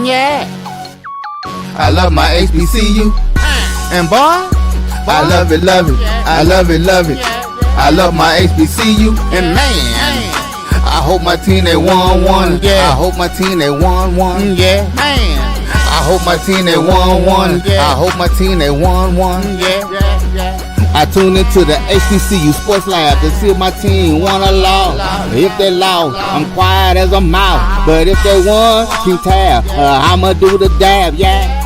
Yeah. I love my HBCU. And boy, I love it, love it. I love it, love it. I love my HBCU. And man, I hope my team they won. Yeah. I hope my team they won. Yeah. Man. I hope my team they won. I hope my team they won. Yeah. I tune into the HBCU Sports Lab to see if my team won or lost. If they lost, I'm quiet as a mouse. But if they won, keep tab. I'ma do the dab, yeah.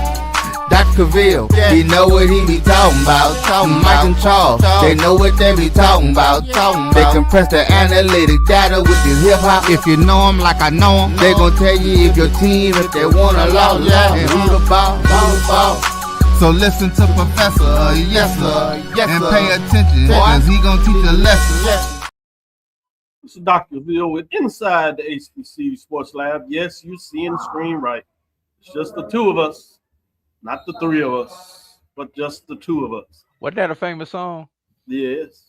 Dr. Cavil, he know what he be talking about. Mike and Charles, they know what they be talking about. They compress the analytic data with this hip hop. If you know them like I know them, they gon' tell you if your team, if they won or lost, and who the ball. So listen to Professor, yes sir, and pay attention, cause he gon' teach a lesson. This is Dr. Cavil with Inside the HBCU Sports Lab. Yes, you're seeing the screen right. It's just the two of us, not the three of us, but just the two of us. Wasn't that a famous song? Yes.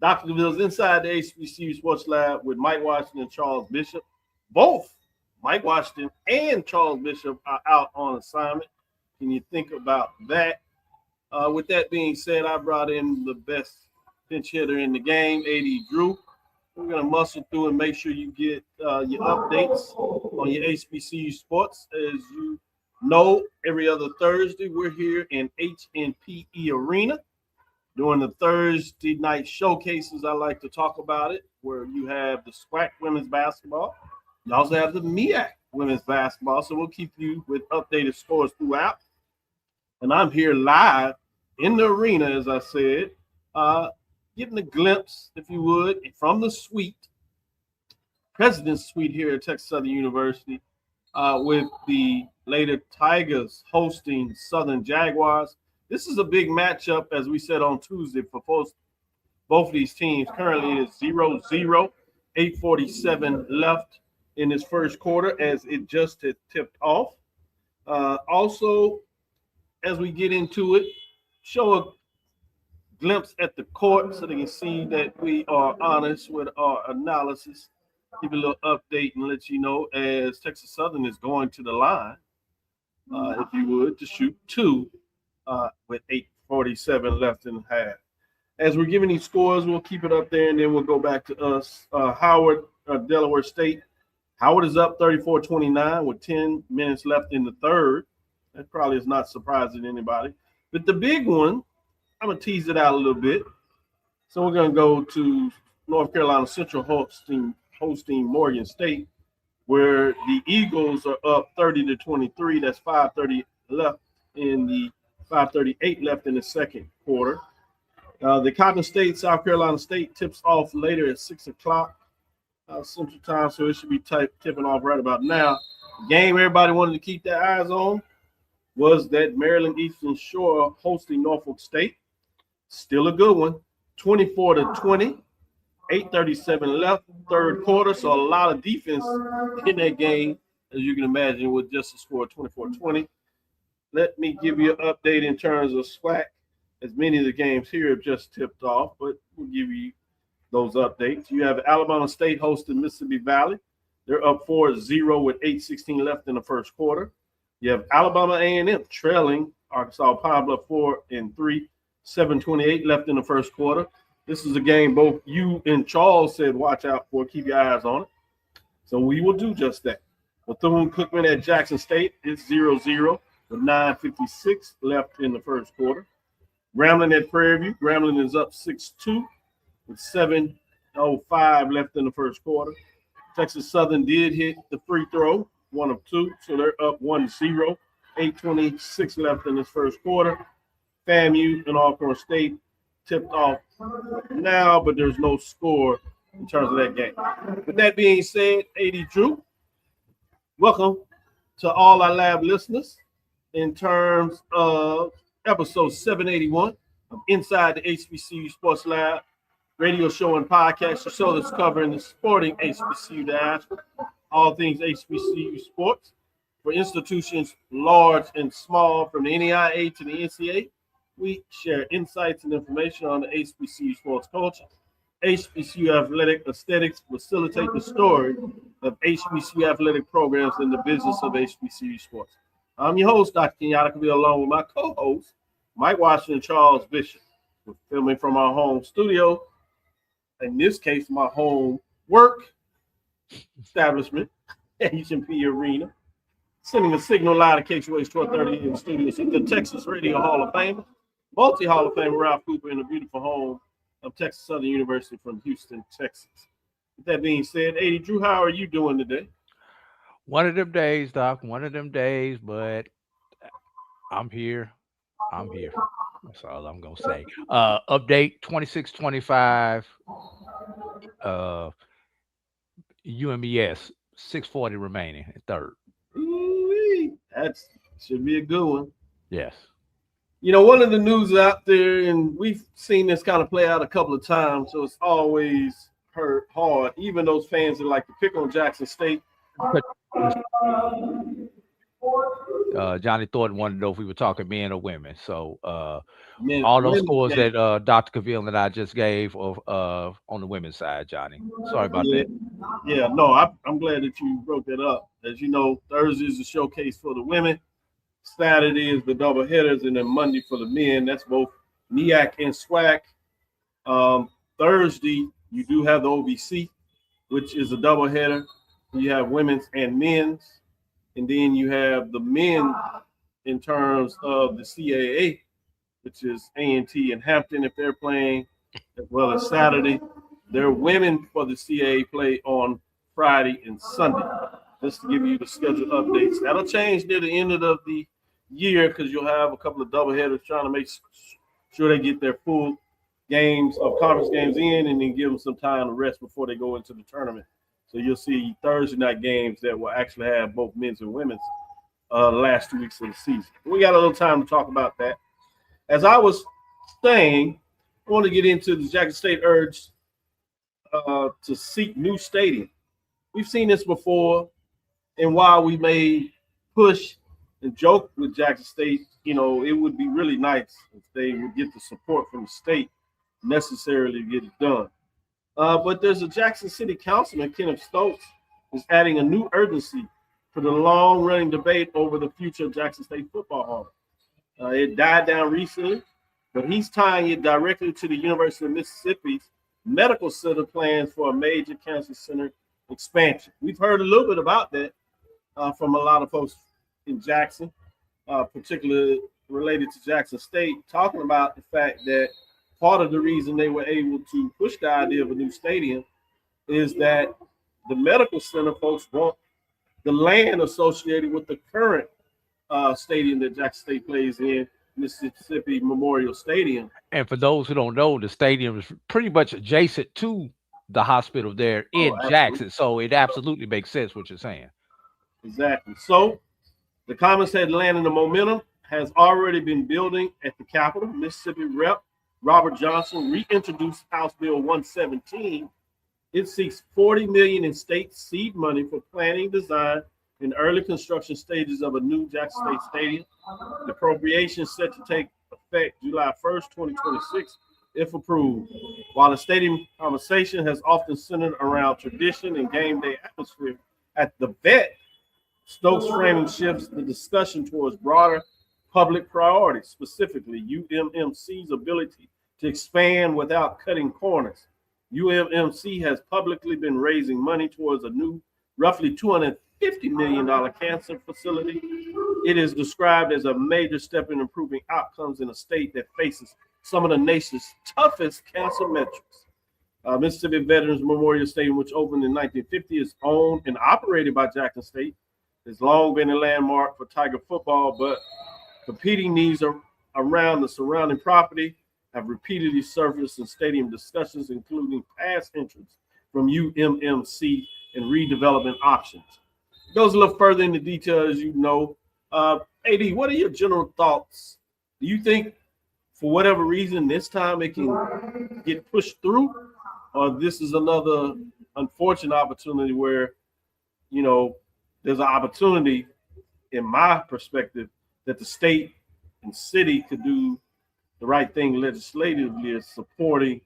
Dr. Cavil's Inside the HBCU Sports Lab with Mike Washington and Charles Bishop. Both Mike Washington and Charles Bishop are out on assignment. Can you think about that? With that being said, I brought in the best pinch hitter in the game, A.D. Drew. We're going to muscle through and make sure you get your updates on your HBCU sports. As you know, every other Thursday, we're here in HNPE Arena doing the Thursday night showcases. I like to talk about it, where you have the SWAC women's basketball. You also have the MEAC women's basketball, so we'll keep you with updated scores throughout. And I'm here live in the arena, as I said, getting a glimpse, if you would, from the suite, President's Suite here at Texas Southern University, with the Later Tigers hosting Southern Jaguars. This is a big matchup, as we said on Tuesday, for both of these teams. Currently, it's 0-0, 8:47 left in this first quarter, as it just had tipped off. Also, as we get into it, show a glimpse at the court so they can see that we are honest with our analysis. Give you a little update and let you know as Texas Southern is going to the line, if you would, to shoot two with 8:47 left in the half. As we're giving these scores, we'll keep it up there, and then we'll go back to us. Howard, Delaware State. Howard is up 34-29 with 10 minutes left in the third. That probably is not surprising to anybody. But the big one, I'm going to tease it out a little bit. So we're going to go to North Carolina Central hosting Morgan State, where the Eagles are up 30-23. That's 5:30 left in the 5:38 left in the second quarter. The Cotton State, South Carolina State tips off later at 6 o'clock Central Time, so it should be tipping off right about now. The game everybody wanted to keep their eyes on was that Maryland Eastern Shore hosting Norfolk State. Still a good one, 24-20, 8:37 left, third quarter. So a lot of defense in that game, as you can imagine, with just a score of 24-20. Let me give you an update in terms of SWAC, as many of the games here have just tipped off, but we'll give you those updates. You have Alabama State hosting Mississippi Valley. They're up 4-0 with 8:16 left in the first quarter. You have Alabama A&M trailing Arkansas Pine Bluff 4-3, 7:28 left in the first quarter. This is a game both you and Charles said watch out for, keep your eyes on it. So we will do just that. Bethune-Cookman at Jackson State is 0-0 with 9:56 left in the first quarter. Grambling at Prairie View. Grambling is up 6-2 with 7:05 left in the first quarter. Texas Southern did hit the free throw, 1 of 2, so they're up 1-0, 8:26 left in this first quarter. FAMU and Alcorn State tipped off now, but there's no score in terms of that game. With that being said, A.D. Drew, welcome to all our lab listeners in terms of episode 781 of Inside the HBCU Sports Lab radio show and podcast, a show that's covering the sporting HBCU diaspora, all things HBCU sports for institutions large and small, from the NAIA to the NCAA. We share insights and information on the HBCU sports culture. HBCU athletic aesthetics facilitate the story of HBCU athletic programs in the business of HBCU sports. I'm your host, Dr. Kenyatta Cavil, along with my co-host, Mike Washington, Charles Bishop. We're filming from our home studio, in this case, my home work establishment, H&P Arena, sending a signal live to KQH 1230 in the studio. It's the Texas Radio Hall of Fame, multi-Hall of Fame Ralph Cooper in the beautiful home of Texas Southern University from Houston, Texas. With that being said, 80 Drew, how are you doing today? One of them days, Doc. One of them days, but I'm here. I'm here. That's all I'm gonna say. Update 26-25. UMES 640 remaining at third. Ooh-wee. That should be a good one. Yes. You know, one of the news out there, and we've seen this kind of play out a couple of times, so it's always hurt hard. Even those fans that like to pick on Jackson State. Johnny Thornton wanted to know if we were talking men or women. So Men, all those women, scores yeah. that Dr. Cavil and I just gave of on the women's side, Johnny. Sorry about that. Yeah, no, I'm glad that you broke that up. As you know, Thursday is the showcase for the women. Saturday is the double headers, and then Monday for the men. That's both NEAC and SWAC. Thursday, you do have the OVC, which is a double header. You have women's and men's. And then you have the men in terms of the CAA, which is A&T and Hampton if they're playing, as well as Saturday. Their women for the CAA play on Friday and Sunday, just to give you the schedule updates. That'll change near the end of the year because you'll have a couple of doubleheaders trying to make sure they get their full games of conference games in and then give them some time to rest before they go into the tournament. So you'll see Thursday night games that will actually have both men's and women's the last 2 weeks of the season. We got a little time to talk about that. As I was saying, I want to get into the Jackson State urge to seek new stadium. We've seen this before, and while we may push and joke with Jackson State, you know, it would be really nice if they would get the support from the state necessarily to get it done. But there's a Jackson City Councilman, Kenneth Stokes, who's adding a new urgency to the long-running debate over the future of Jackson State football hall. It died down recently, but he's tying it directly to the University of Mississippi's medical center plans for a major cancer center expansion. We've heard a little bit about that from a lot of folks in Jackson, particularly related to Jackson State, talking about the fact that part of the reason they were able to push the idea of a new stadium is that the medical center folks want the land associated with the current stadium that Jackson State plays in, Mississippi Memorial Stadium. And for those who don't know, the stadium is pretty much adjacent to the hospital there in Jackson. So it absolutely makes sense what you're saying. Exactly. So the comments had land and the momentum has already been building at the Capitol. Mississippi Rep. Robert Johnson reintroduced House Bill 117. It seeks $40 million in state seed money for planning, design, and early construction stages of a new Jackson State stadium. The appropriation is set to take effect July 1st, 2026, if approved. While the stadium conversation has often centered around tradition and game day atmosphere at the vet, Stokes' framing shifts the discussion towards broader public priorities, specifically UMMC's ability to expand without cutting corners. UMMC has publicly been raising money towards a new, roughly $250 million cancer facility. It is described as a major step in improving outcomes in a state that faces some of the nation's toughest cancer metrics. Mississippi Veterans Memorial Stadium, which opened in 1950, is owned and operated by Jackson State. It's long been a landmark for Tiger football, but competing needs around the surrounding property have repeatedly surfaced in stadium discussions, including past entrants from UMMC and redevelopment options. It goes a little further into detail, as you know. AD, what are your general thoughts? Do you think, for whatever reason, this time it can get pushed through, or this is another unfortunate opportunity where, you know, there's an opportunity, in my perspective, that the state and city could do the right thing legislatively is supporting,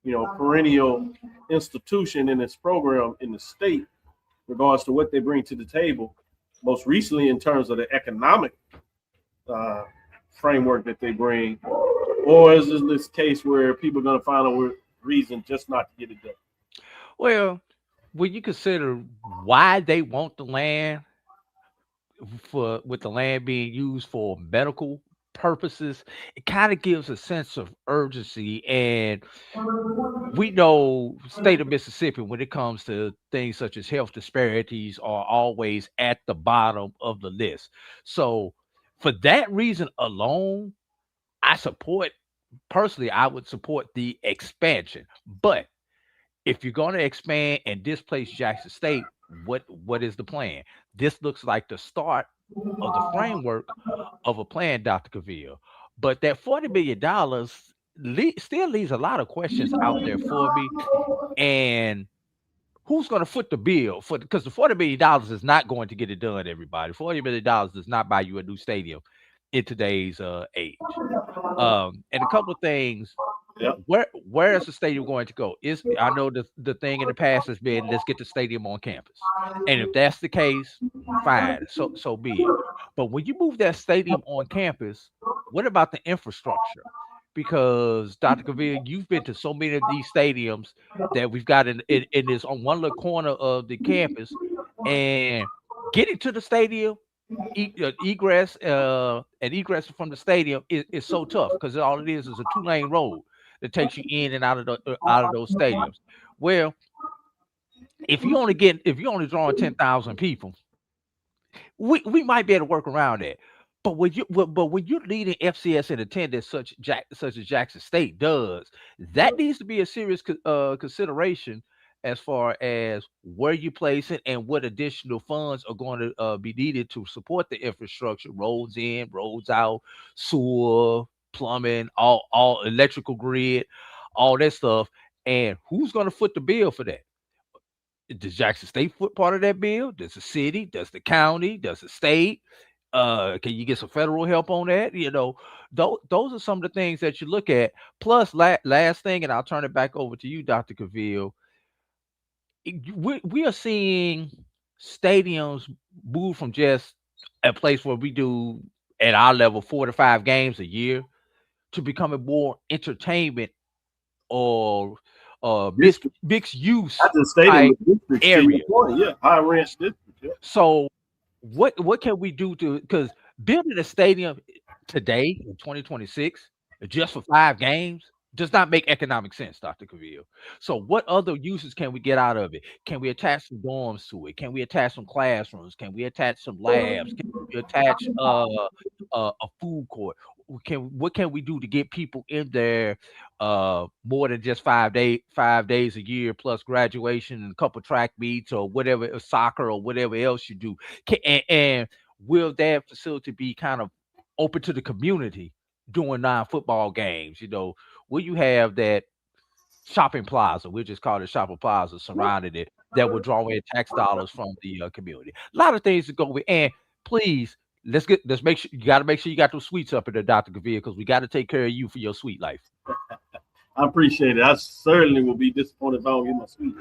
you know, perennial institution in its program in the state regards to what they bring to the table. Most recently, in terms of the economic uh, framework that they bring, or is this case where people are going to find a reason just not to get it done? Well, when you consider why they want the land, for with the land being used for medical purposes, it kind of gives a sense of urgency. And we know state of Mississippi, when it comes to things such as health disparities, are always at the bottom of the list. So for that reason alone, I support personally, I would support the expansion. But if you're going to expand and displace Jackson State, what is the plan? This looks like the start of the framework of a plan, Dr. Cavil. But that $40 million still leaves a lot of questions out there for me. And who's going to foot the bill for? Because the $40 million is not going to get it done. Everybody, $40 million does not buy you a new stadium in today's age. And a couple of things. Yep. Where is the stadium going to go? Is I know the thing in the past has been, let's get the stadium on campus, and if that's the case, fine, so be it. But when you move that stadium on campus, what about the infrastructure? Because Dr. Cavil, you've been to so many of these stadiums that we've got in this on one little corner of the campus, and getting to the stadium, egress and egress from the stadium is so tough because all it is a two-lane road that takes you in and out of out of those stadiums. Well, if you only drawing 10,000 people, we might be able to work around that. But when you're leading FCS in attendance, such as Jackson State does, that needs to be a serious consideration as far as where you place it and what additional funds are going to be needed to support the infrastructure, roads in, roads out, sewer, plumbing, all electrical grid, all that stuff. And who's going to foot the bill for that? Does Jackson State foot part of that bill? Does the city? Does the county? Does the state? Can you get some federal help on that? Those are some of the things that you look at. Plus, last thing, and I'll turn it back over to you, Dr. Cavil. We are seeing stadiums move from just a place where we do at our level 4 to 5 games a year to becoming more entertainment or mixed use That's a stadium district area. Yeah, high ranch district. Yeah. So what can we do to, because building a stadium today in 2026 just for 5 games does not make economic sense, Dr. Cavil. So what other uses can we get out of it? Can we attach some dorms to it? Can we attach some classrooms? Can we attach some labs? Can we attach a food court? What can we do to get people in there more than just 5 days a year plus graduation and a couple track meets or whatever, soccer or whatever else you do? And will that facility be kind of open to the community doing non-football games? Will you have that shopping plaza? We'll just call it shopping plaza surrounding it that will draw in tax dollars from the community. A lot of things to go with. And please, let's make sure you got to make sure you got those sweets up in there, Dr. Cavil, because we got to take care of you for your sweet life. I appreciate it. I certainly will be disappointed if I don't get my sweet.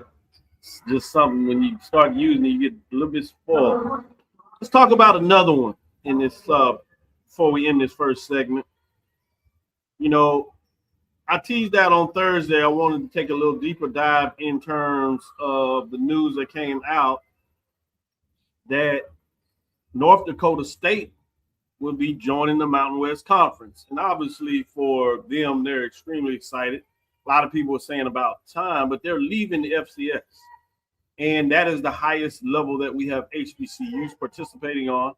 It's just something when you start using it, you get a little bit spoiled. Let's talk about another one in this before we end this first segment. I teased out on Thursday. I wanted to take a little deeper dive in terms of the news that came out that North Dakota State will be joining the Mountain West Conference. And obviously for them, they're extremely excited. A lot of people are saying about time, but they're leaving the FCS. And that is the highest level that we have HBCUs participating on.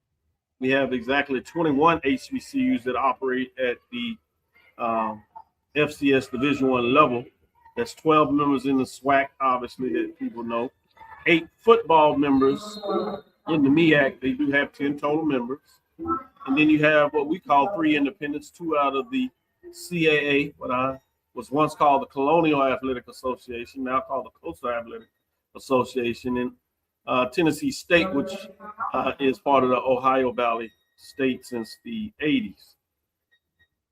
We have exactly 21 HBCUs that operate at the FCS Division I level. That's 12 members in the SWAC, obviously, that people know. 8 football members in the MEAC. They do have 10 total members. And then you have what we call 3 independents, 2 out of the CAA, what I was once called the Colonial Athletic Association, now called the Coastal Athletic Association, and Tennessee State, which is part of the Ohio Valley State since the 80s.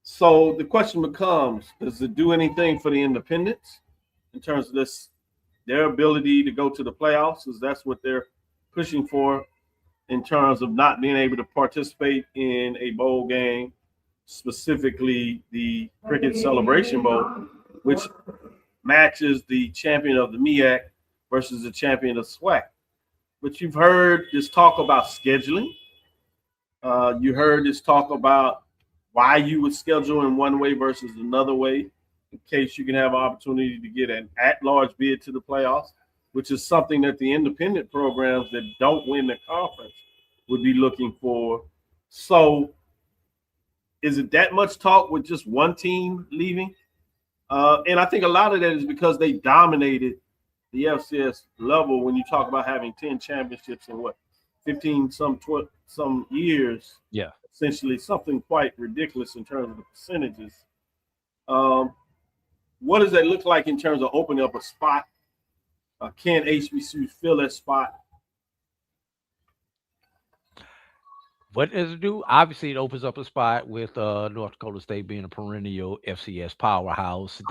So the question becomes, does it do anything for the independents in terms of their ability to go to the playoffs? Because that's what they're pushing for in terms of not being able to participate in a bowl game, specifically the Cricket Celebration Bowl, which matches the champion of the MEAC versus the champion of SWAC. But you've heard this talk about scheduling. You heard this talk about why you would schedule in one way versus another way in case you can have an opportunity to get an at-large bid to the playoffs, which is something that the independent programs that don't win the conference would be looking for. So is it that much talk with just one team leaving? And I think a lot of that is because they dominated the FCS level when you talk about having 10 championships in 15 some years. Yeah. Essentially something quite ridiculous in terms of the percentages. What does that look like in terms of opening up a spot? Can HBCU fill that spot? What does it do? Obviously, it opens up a spot with North Dakota State being a perennial FCS powerhouse.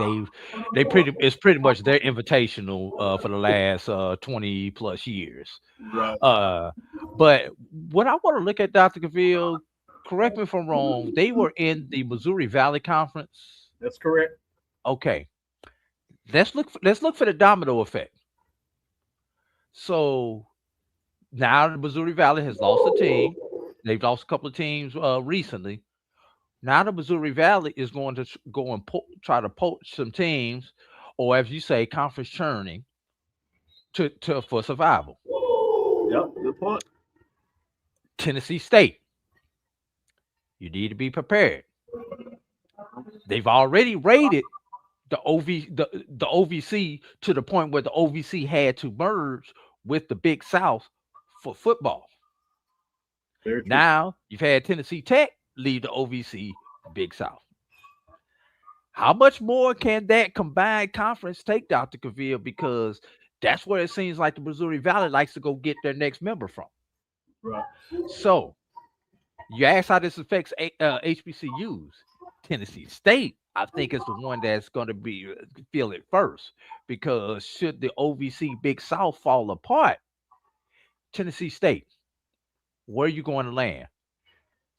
It's pretty much their invitational for the last 20 plus years. Right. But what I want to look at, Dr. Cavil, correct me if I'm wrong, they were in the Missouri Valley Conference. That's correct. Okay. Let's look for the domino effect. So now the Missouri Valley has lost a team. They've lost a couple of teams recently. Now the Missouri Valley is going to go and try to poach some teams, or as you say, conference churning for survival. Yep, good point. Tennessee State, you need to be prepared. They've already raided the OVC to the point where the OVC had to merge with the Big South for football. Now you've had Tennessee Tech leave the OVC Big South. How much more can that combined conference take, Dr. Cavil? Because that's where it seems like the Missouri Valley likes to go get their next member from. Right. So you ask how this affects HBCUs. Tennessee State, I think, is the one that's going to feel it first, because should the OVC Big South fall apart, Tennessee State, where are you going to land?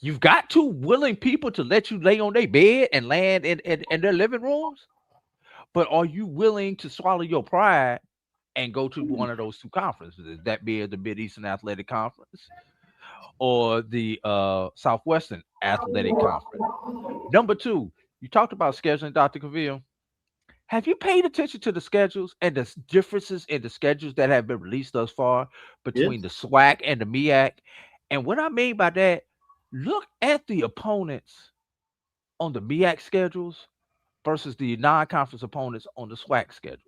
You've got two willing people to let you lay on their bed and land in their living rooms, but are you willing to swallow your pride and go to one of those two conferences, that being the Mid-Eastern Athletic Conference or the Southwestern Athletic Conference? Number two, you talked about scheduling, Dr. Cavil. Have you paid attention to the schedules and the differences in the schedules that have been released thus far between the SWAC and the MEAC? And what I mean by that, look at the opponents on the MEAC schedules versus the non-conference opponents on the SWAC schedules.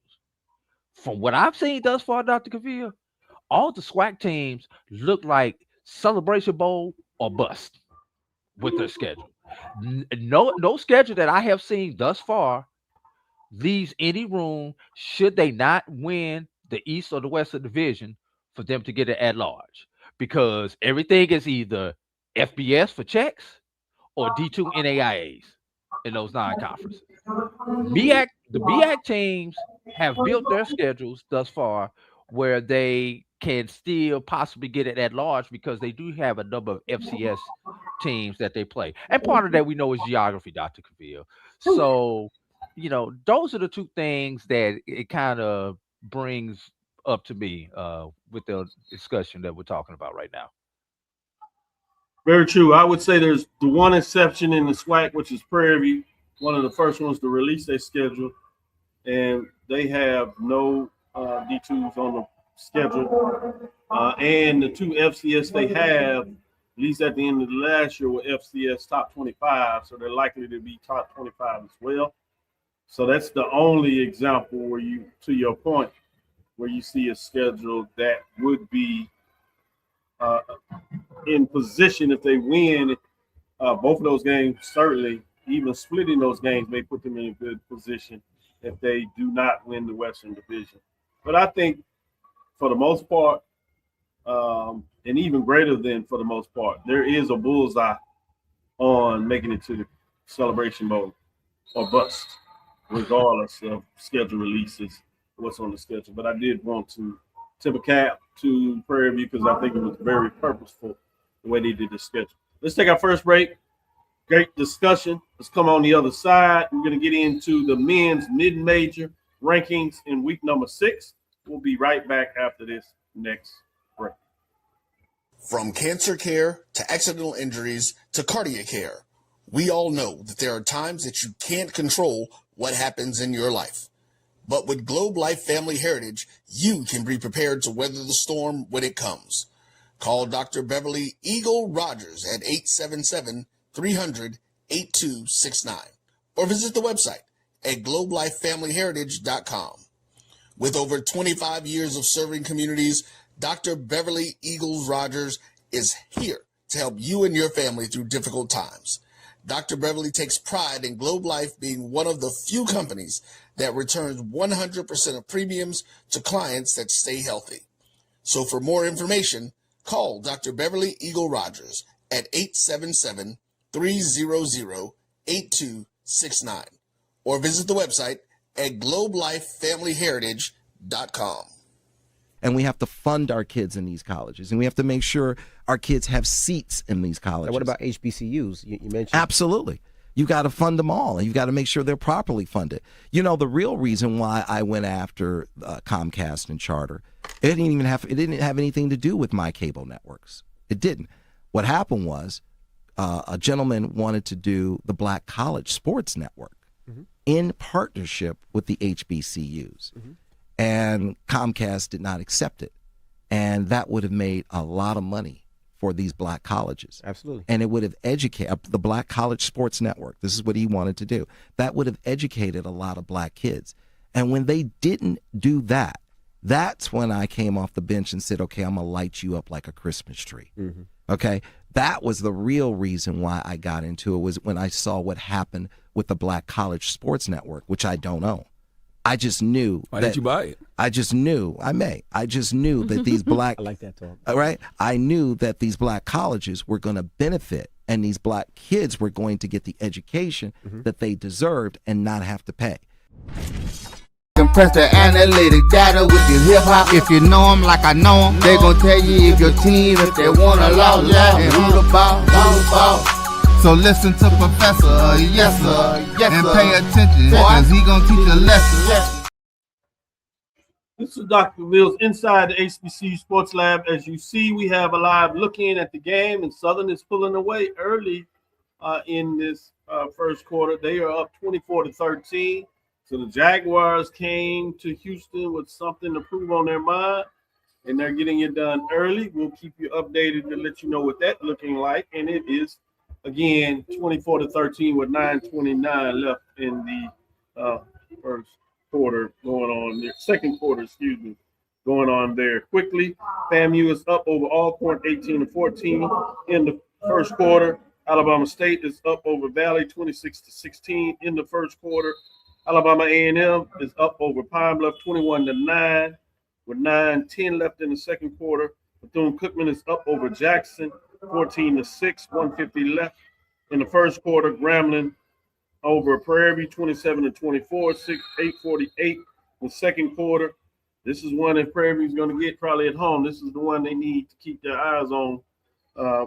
From what I've seen thus far, Dr. Cavil, all the SWAC teams look like Celebration Bowl or bust with their schedule. No schedule that I have seen thus far leaves any room, should they not win the East or the Western Division, for them to get it at large, because everything is either FBS for checks or D2 NAIAs in those non-conferences. The MEAC teams have built their schedules thus far where they can still possibly get it at large, because they do have a number of FCS teams that they play. And part of that we know is geography, Dr. Cavil. So, those are the two things that it kind of brings up to me with the discussion that we're talking about right now. Very true. I would say there's the one exception in the SWAC, which is Prairie View, one of the first ones to release their schedule, and they have no D2s on the schedule. And the two FCS they have, at least at the end of the last year, were FCS top 25, so they're likely to be top 25 as well. So that's the only example where you, to your point, where you see a schedule that would be in position if they win both of those games. Certainly, even splitting those games may put them in a good position if they do not win the Western Division. But I think for the most part, and even greater than for the most part, there is a bullseye on making it to the Celebration Bowl or bust, regardless of schedule releases, what's on the schedule. But I did want to tip a cap to Prairie View because I think it was very purposeful the way they did the schedule. Let's take our first break. Great discussion. Let's come on the other side. We're going to get into the men's mid-major rankings in week number 6. We'll be right back after this next break. From cancer care to accidental injuries to cardiac care, we all know that there are times that you can't control what happens in your life. But with Globe Life Family Heritage, you can be prepared to weather the storm when it comes. Call Dr. Beverly Eagle Rogers at 877-300-8269 or visit the website at globelifefamilyheritage.com. With over 25 years of serving communities, Dr. Beverly Eagles Rogers is here to help you and your family through difficult times. Dr. Beverly takes pride in Globe Life being one of the few companies that returns 100% of premiums to clients that stay healthy. So for more information, call Dr. Beverly Eagle Rogers at 877-300-8269 or visit the website at globelifefamilyheritage.com. And we have to fund our kids in these colleges, and we have to make sure our kids have seats in these colleges. And what about HBCUs? You mentioned. Absolutely. You got to fund them all, and you've got to make sure they're properly funded. You know, the real reason why I went after Comcast and Charter, it didn't have anything to do with my cable networks. It didn't. What happened was a gentleman wanted to do the Black College Sports Network in partnership with the HBCUs. And Comcast did not accept it. And that would have made a lot of money for these black colleges. Absolutely. And it would have educated the Black College Sports Network. This is what he wanted to do. That would have educated a lot of black kids. And when they didn't do that, that's when I came off the bench and said, okay, I'm going to light you up like a Christmas tree. Okay? That was the real reason why I got into it, was when I saw what happened with the Black College Sports Network, which I don't own. I just knew. Why didn't you buy it? I just knew. I just knew that these black. I like that talk. Right? I knew that these black colleges were going to benefit, and these black kids were going to get the education that they deserved and not have to pay. Compress the analytic data with your hip hop. If you know them like I know them, they gon' tell you if your team, if they wanna lose, and who the ball. So listen to Professor, yes sir, and pay attention, cause he gonna teach a lesson. This is Dr. Mills inside the HBCU Sports Lab. As you see, we have a live look-in at the game, and Southern is pulling away early in this first quarter. They are up 24-13. So the Jaguars came to Houston with something to prove on their mind, and they're getting it done early. We'll keep you updated to let you know what that's looking like, and it is again, 24-13 with 9:29 left in the first quarter going on there. Second quarter, going on there quickly. FAMU is up over Alcorn 18-14 in the first quarter. Alabama State is up over Valley 26-16 in the first quarter. Alabama A&M is up over Pine Bluff 21-9 with 9:10 left in the second quarter. Bethune-Cookman is up over Jackson 14-6, 150 left in the first quarter. Grambling over Prairie View 27-24, 8:48 in the second quarter. This is one that Prairie View is going to get probably at home. This is the one they need to keep their eyes on.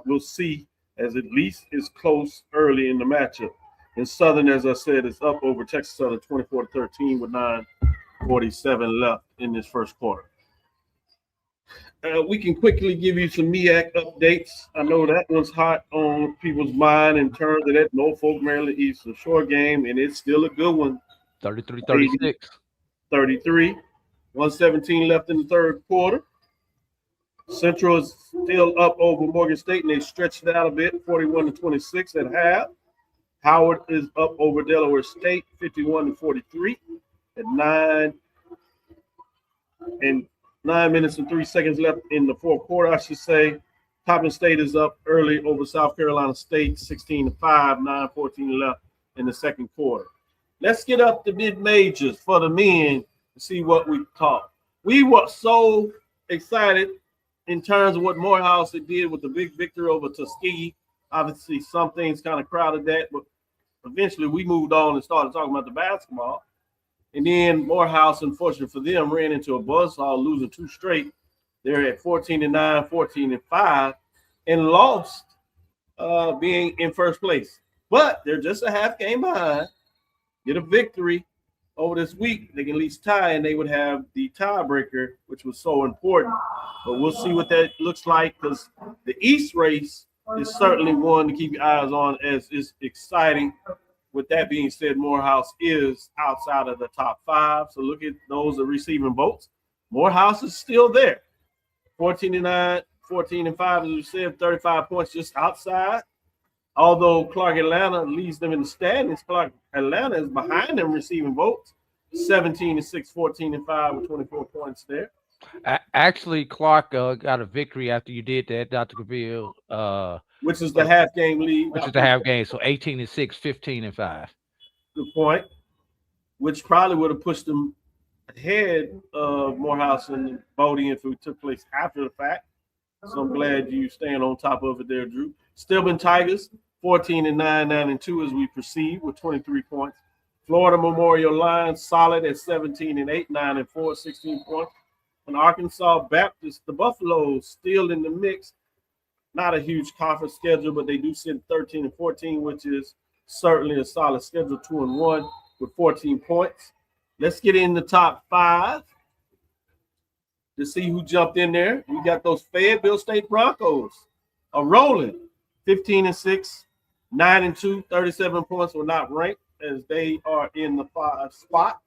We'll see, as at least is close early in the matchup. And Southern, as I said, is up over Texas Southern 24-13 with 9:47 left in this first quarter. We can quickly give you some MEAC updates. I know that one's hot on people's mind in terms of that Norfolk, Maryland Eastern Shore game, and it's still a good one. 33-36. 33. 117 left in the third quarter. Central is still up over Morgan State, and they stretched it out a bit, 41-26 at half. Howard is up over Delaware State, 51-43 at 9 minutes and 3 seconds left in the fourth quarter, I should say. Coppin State is up early over South Carolina State, 16-5, 9:14 left in the second quarter. Let's get up to mid-majors for the men to see what we caught. We were so excited in terms of what Morehouse did with the big victory over Tuskegee. Obviously, some things kind of crowded that, but eventually we moved on and started talking about the basketball. And then Morehouse, unfortunately for them, ran into a buzzsaw, losing 2 straight They're at 14-9, 14-5, and lost being in first place. But they're just a half game behind. Get a victory over this week, they can at least tie, and they would have the tiebreaker, which was so important. But we'll see what that looks like because the East race is certainly one to keep your eyes on as it's exciting. With that being said, Morehouse is outside of the top five. So look at those receiving votes. Morehouse is still there. 14-9, 14-5, as we said, 35 points just outside. Although Clark Atlanta leads them in the standings, Clark Atlanta is behind them receiving votes. 17-6, 14-5 with 24 points there. Actually, Clark got a victory after you did that, Dr. Cavil. Which is the half game lead. Which is the half game. So 18-6, 15-5. Good point. Which probably would have pushed them ahead of Morehouse and Bodie if it took place after the fact. So I'm glad you staying on top of it there, Drew. Stillman Tigers, 14-9, 9-2 as we proceed with 23 points. Florida Memorial Lions solid at 17-8, 9-4, 16 points. And Arkansas Baptist, the Buffaloes, still in the mix. Not a huge conference schedule, but they do sit 13-14, which is certainly a solid schedule, 2-1 with 14 points. Let's get in the top five to see who jumped in there. We got those Fayetteville State Broncos are rolling 15-6, 9-2, 37 points were not ranked as they are in the 5 spot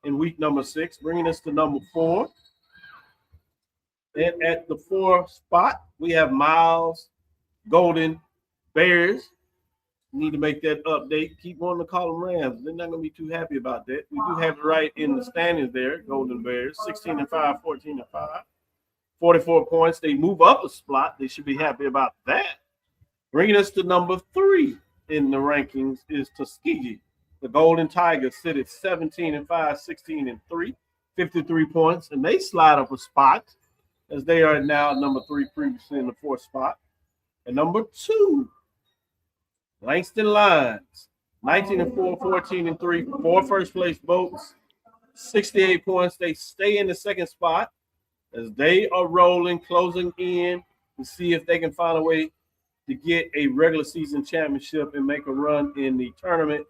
in week number 6, bringing us to number 4. And at the 4 spot, we have Miles Golden Bears. Need to make that update. Keep wanting to call them Rams. They're not going to be too happy about that. We do have it right in the standings there, Golden Bears, 16-5, 14-5, 44 points. They move up a spot. They should be happy about that. Bringing us to number 3 in the rankings is Tuskegee. The Golden Tigers sit at 17-5, 16-3, 53 points, and they slide up a spot as they are now number 3, previously in the 4th spot. And number 2, Langston Lions, 19-4, 14-3, 4 first place votes, 68 points. They stay in the 2nd spot as they are rolling, closing in to see if they can find a way to get a regular season championship and make a run in the tournament.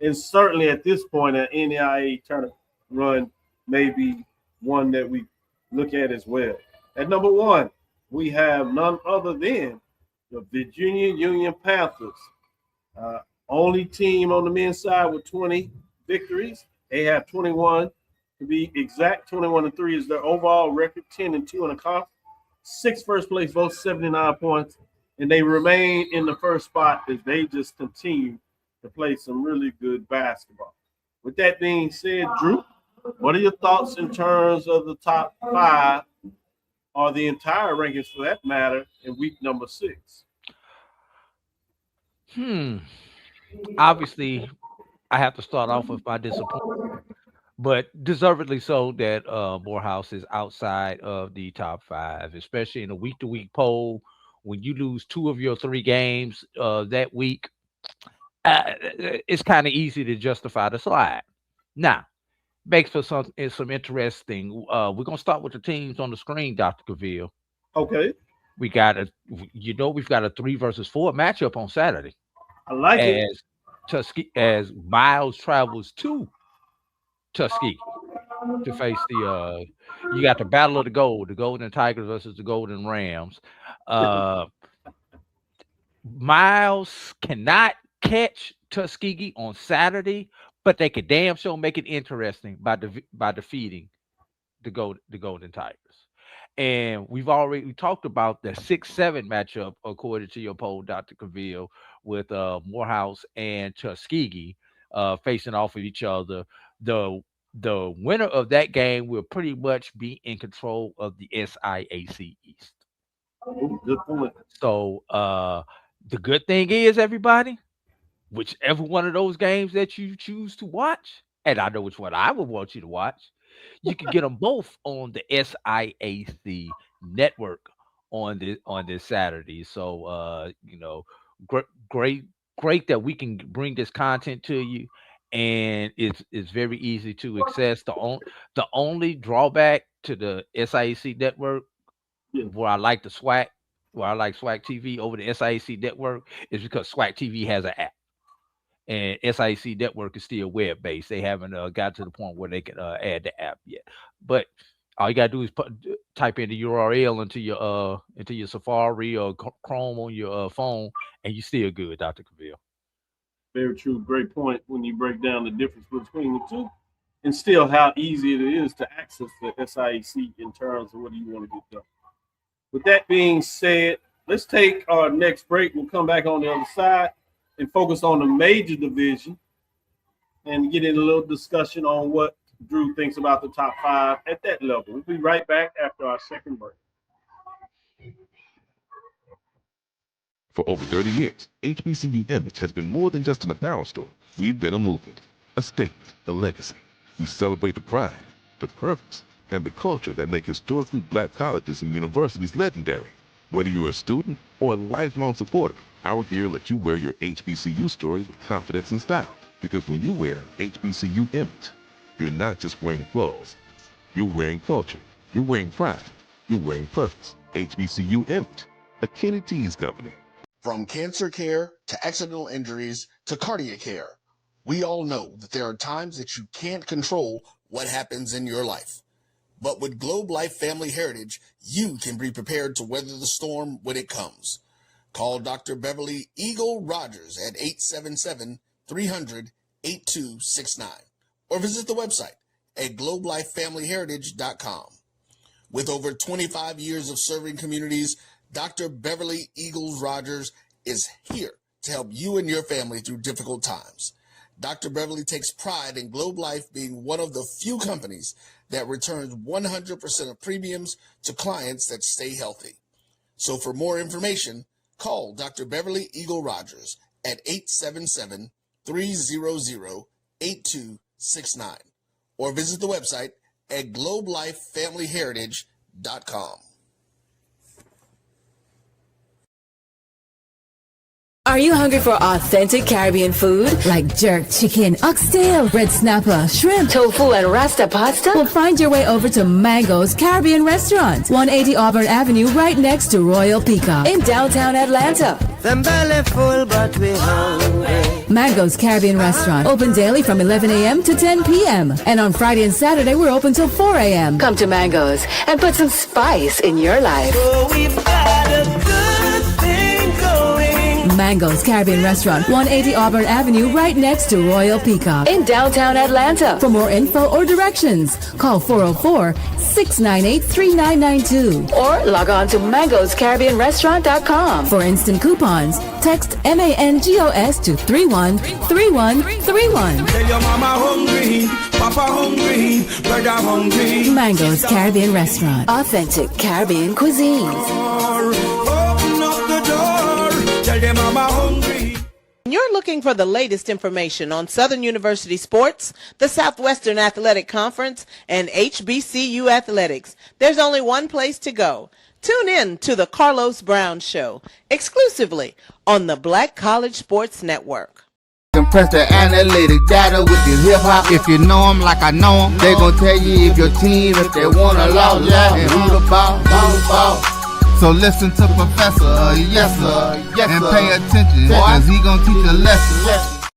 And certainly at this point, an NAIA tournament run may be one that we look at as well. At number 1, we have none other than the Virginia Union Panthers. Only team on the men's side with 20 victories. They have 21 to be exact. 21-3 is their overall record. 10-2 in the conference. 6 first place votes, 79 points, and they remain in the 1st spot as they just continue to play some really good basketball. With that being said, Drew, what are your thoughts in terms of the top 5 or the entire rankings for that matter in week number 6? Obviously, I have to start off with my disappointment, but deservedly so that Morehouse is outside of the top 5, especially in a week-to-week poll. When you lose 2 of your 3 games that week, it's kind of easy to justify the slide. Now, makes for some interesting. We're gonna start with the teams on the screen, Dr. Cavil. Okay. We've got a 3 versus 4 matchup on Saturday. I like it. As Miles travels to Tuskegee to face you got the Battle of the Golden Tigers versus the Golden Rams. Miles cannot catch Tuskegee on Saturday, but they could damn sure make it interesting by defeating the Golden Tigers. And we talked about the 6-7 matchup according to your poll, Dr. Cavil, with Morehouse and Tuskegee facing off of each other. The winner of that game will pretty much be in control of the SIAC East. Good point. So the good thing is, everybody, whichever one of those games that you choose to watch, and I know which one I would want you to watch, you can get them both on the SIAC network on this Saturday. So great that we can bring this content to you, and it's very easy to access. The only drawback to the SIAC network where I like the SWAC, where I like SWAC TV over the SIAC network is because SWAC TV has an app, and SIAC network is still web based. They haven't got to the point where they can add the app yet. But all you gotta do is type in the URL into your Safari or Chrome on your phone, and you still good, Dr. Cavil. Very true. Great point when you break down the difference between the two, and still how easy it is to access the SIAC in terms of what do you want to get done. With that being said, let's take our next break. We'll come back on the other side and focus on the major division and get in a little discussion on what Drew thinks about the top five at that level. We'll be right back after our second break. For over 30 years, HBCU Image has been more than just an apparel store. We've been a movement, a statement, a legacy. We celebrate the pride, the purpose, and the culture that make historically black colleges and universities legendary. Whether you're a student or a lifelong supporter, our gear lets you wear your HBCU story with confidence and style. Because when you wear HBCU Image, you're not just wearing clothes. You're wearing culture. You're wearing pride. You're wearing purpose. HBCU Image, a Kenny T's company. From cancer care to accidental injuries to cardiac care, we all know that there are times that you can't control what happens in your life. But with Globe Life Family Heritage, you can be prepared to weather the storm when it comes. Call Dr. Beverly Eagle Rogers at 877-300-8269 or visit the website at globelifefamilyheritage.com. With over 25 years of serving communities, Dr. Beverly Eagles Rogers is here to help you and your family through difficult times. Dr. Beverly takes pride in Globe Life being one of the few companies that returns 100% of premiums to clients that stay healthy. So for more information, call Dr. Beverly Eagle Rogers at 877-300-8269 or visit the website at globelifefamilyheritage.com. Are you hungry for authentic Caribbean food like jerk chicken, oxtail, red snapper, shrimp, tofu, and rasta pasta? Well, find your way over to Mango's Caribbean Restaurant, 180 Auburn Avenue, right next to Royal Peacock in downtown Atlanta. Them belly full, but we hungry. Mango's Caribbean Restaurant, open daily from 11 a.m. to 10 p.m. And on Friday and Saturday, we're open till 4 a.m. Come to Mango's and put some spice in your life. Oh, we've got a good thing going. Mango's Caribbean Restaurant, 180 Auburn Avenue, right next to Royal Peacock in downtown Atlanta. For more info or directions, call 404-698-3992 or log on to mangoscaribbeanrestaurant.com. For instant coupons, text MANGOS to 313131. Tell your mama hungry, papa hungry, brother hungry. Mango's Caribbean Restaurant, authentic Caribbean cuisine. Open up the door, tell your mama hungry. You're looking for the latest information on Southern University sports, the Southwestern Athletic Conference, and HBCU athletics. There's only one place to go. Tune in to the Carlos Brown Show, exclusively on the Black College Sports Network. Compress the analytic data with your hip hop. If you know them like I know them, they gon' tell you if your team, if they wanna lose, and who the ball. So listen to Professor, yes sir, and pay attention, cause he gon' teach a lesson.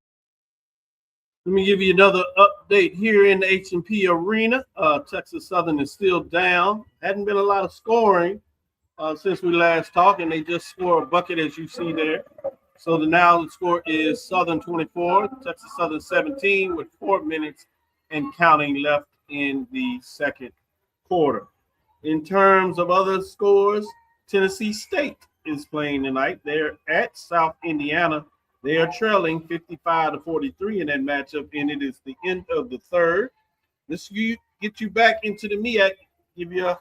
Let me give you another update here in the H&P Arena. Texas Southern is still down. Hadn't been a lot of scoring since we last talked, and they just scored a bucket as you see there. So now the score is Southern 24, Texas Southern 17 with 4 minutes and counting left in the second quarter. In terms of other scores, Tennessee State is playing tonight. They're at South Indiana. They are trailing 55-43 in that matchup, and it is the end of the third. This get you back into the MEAC, give you an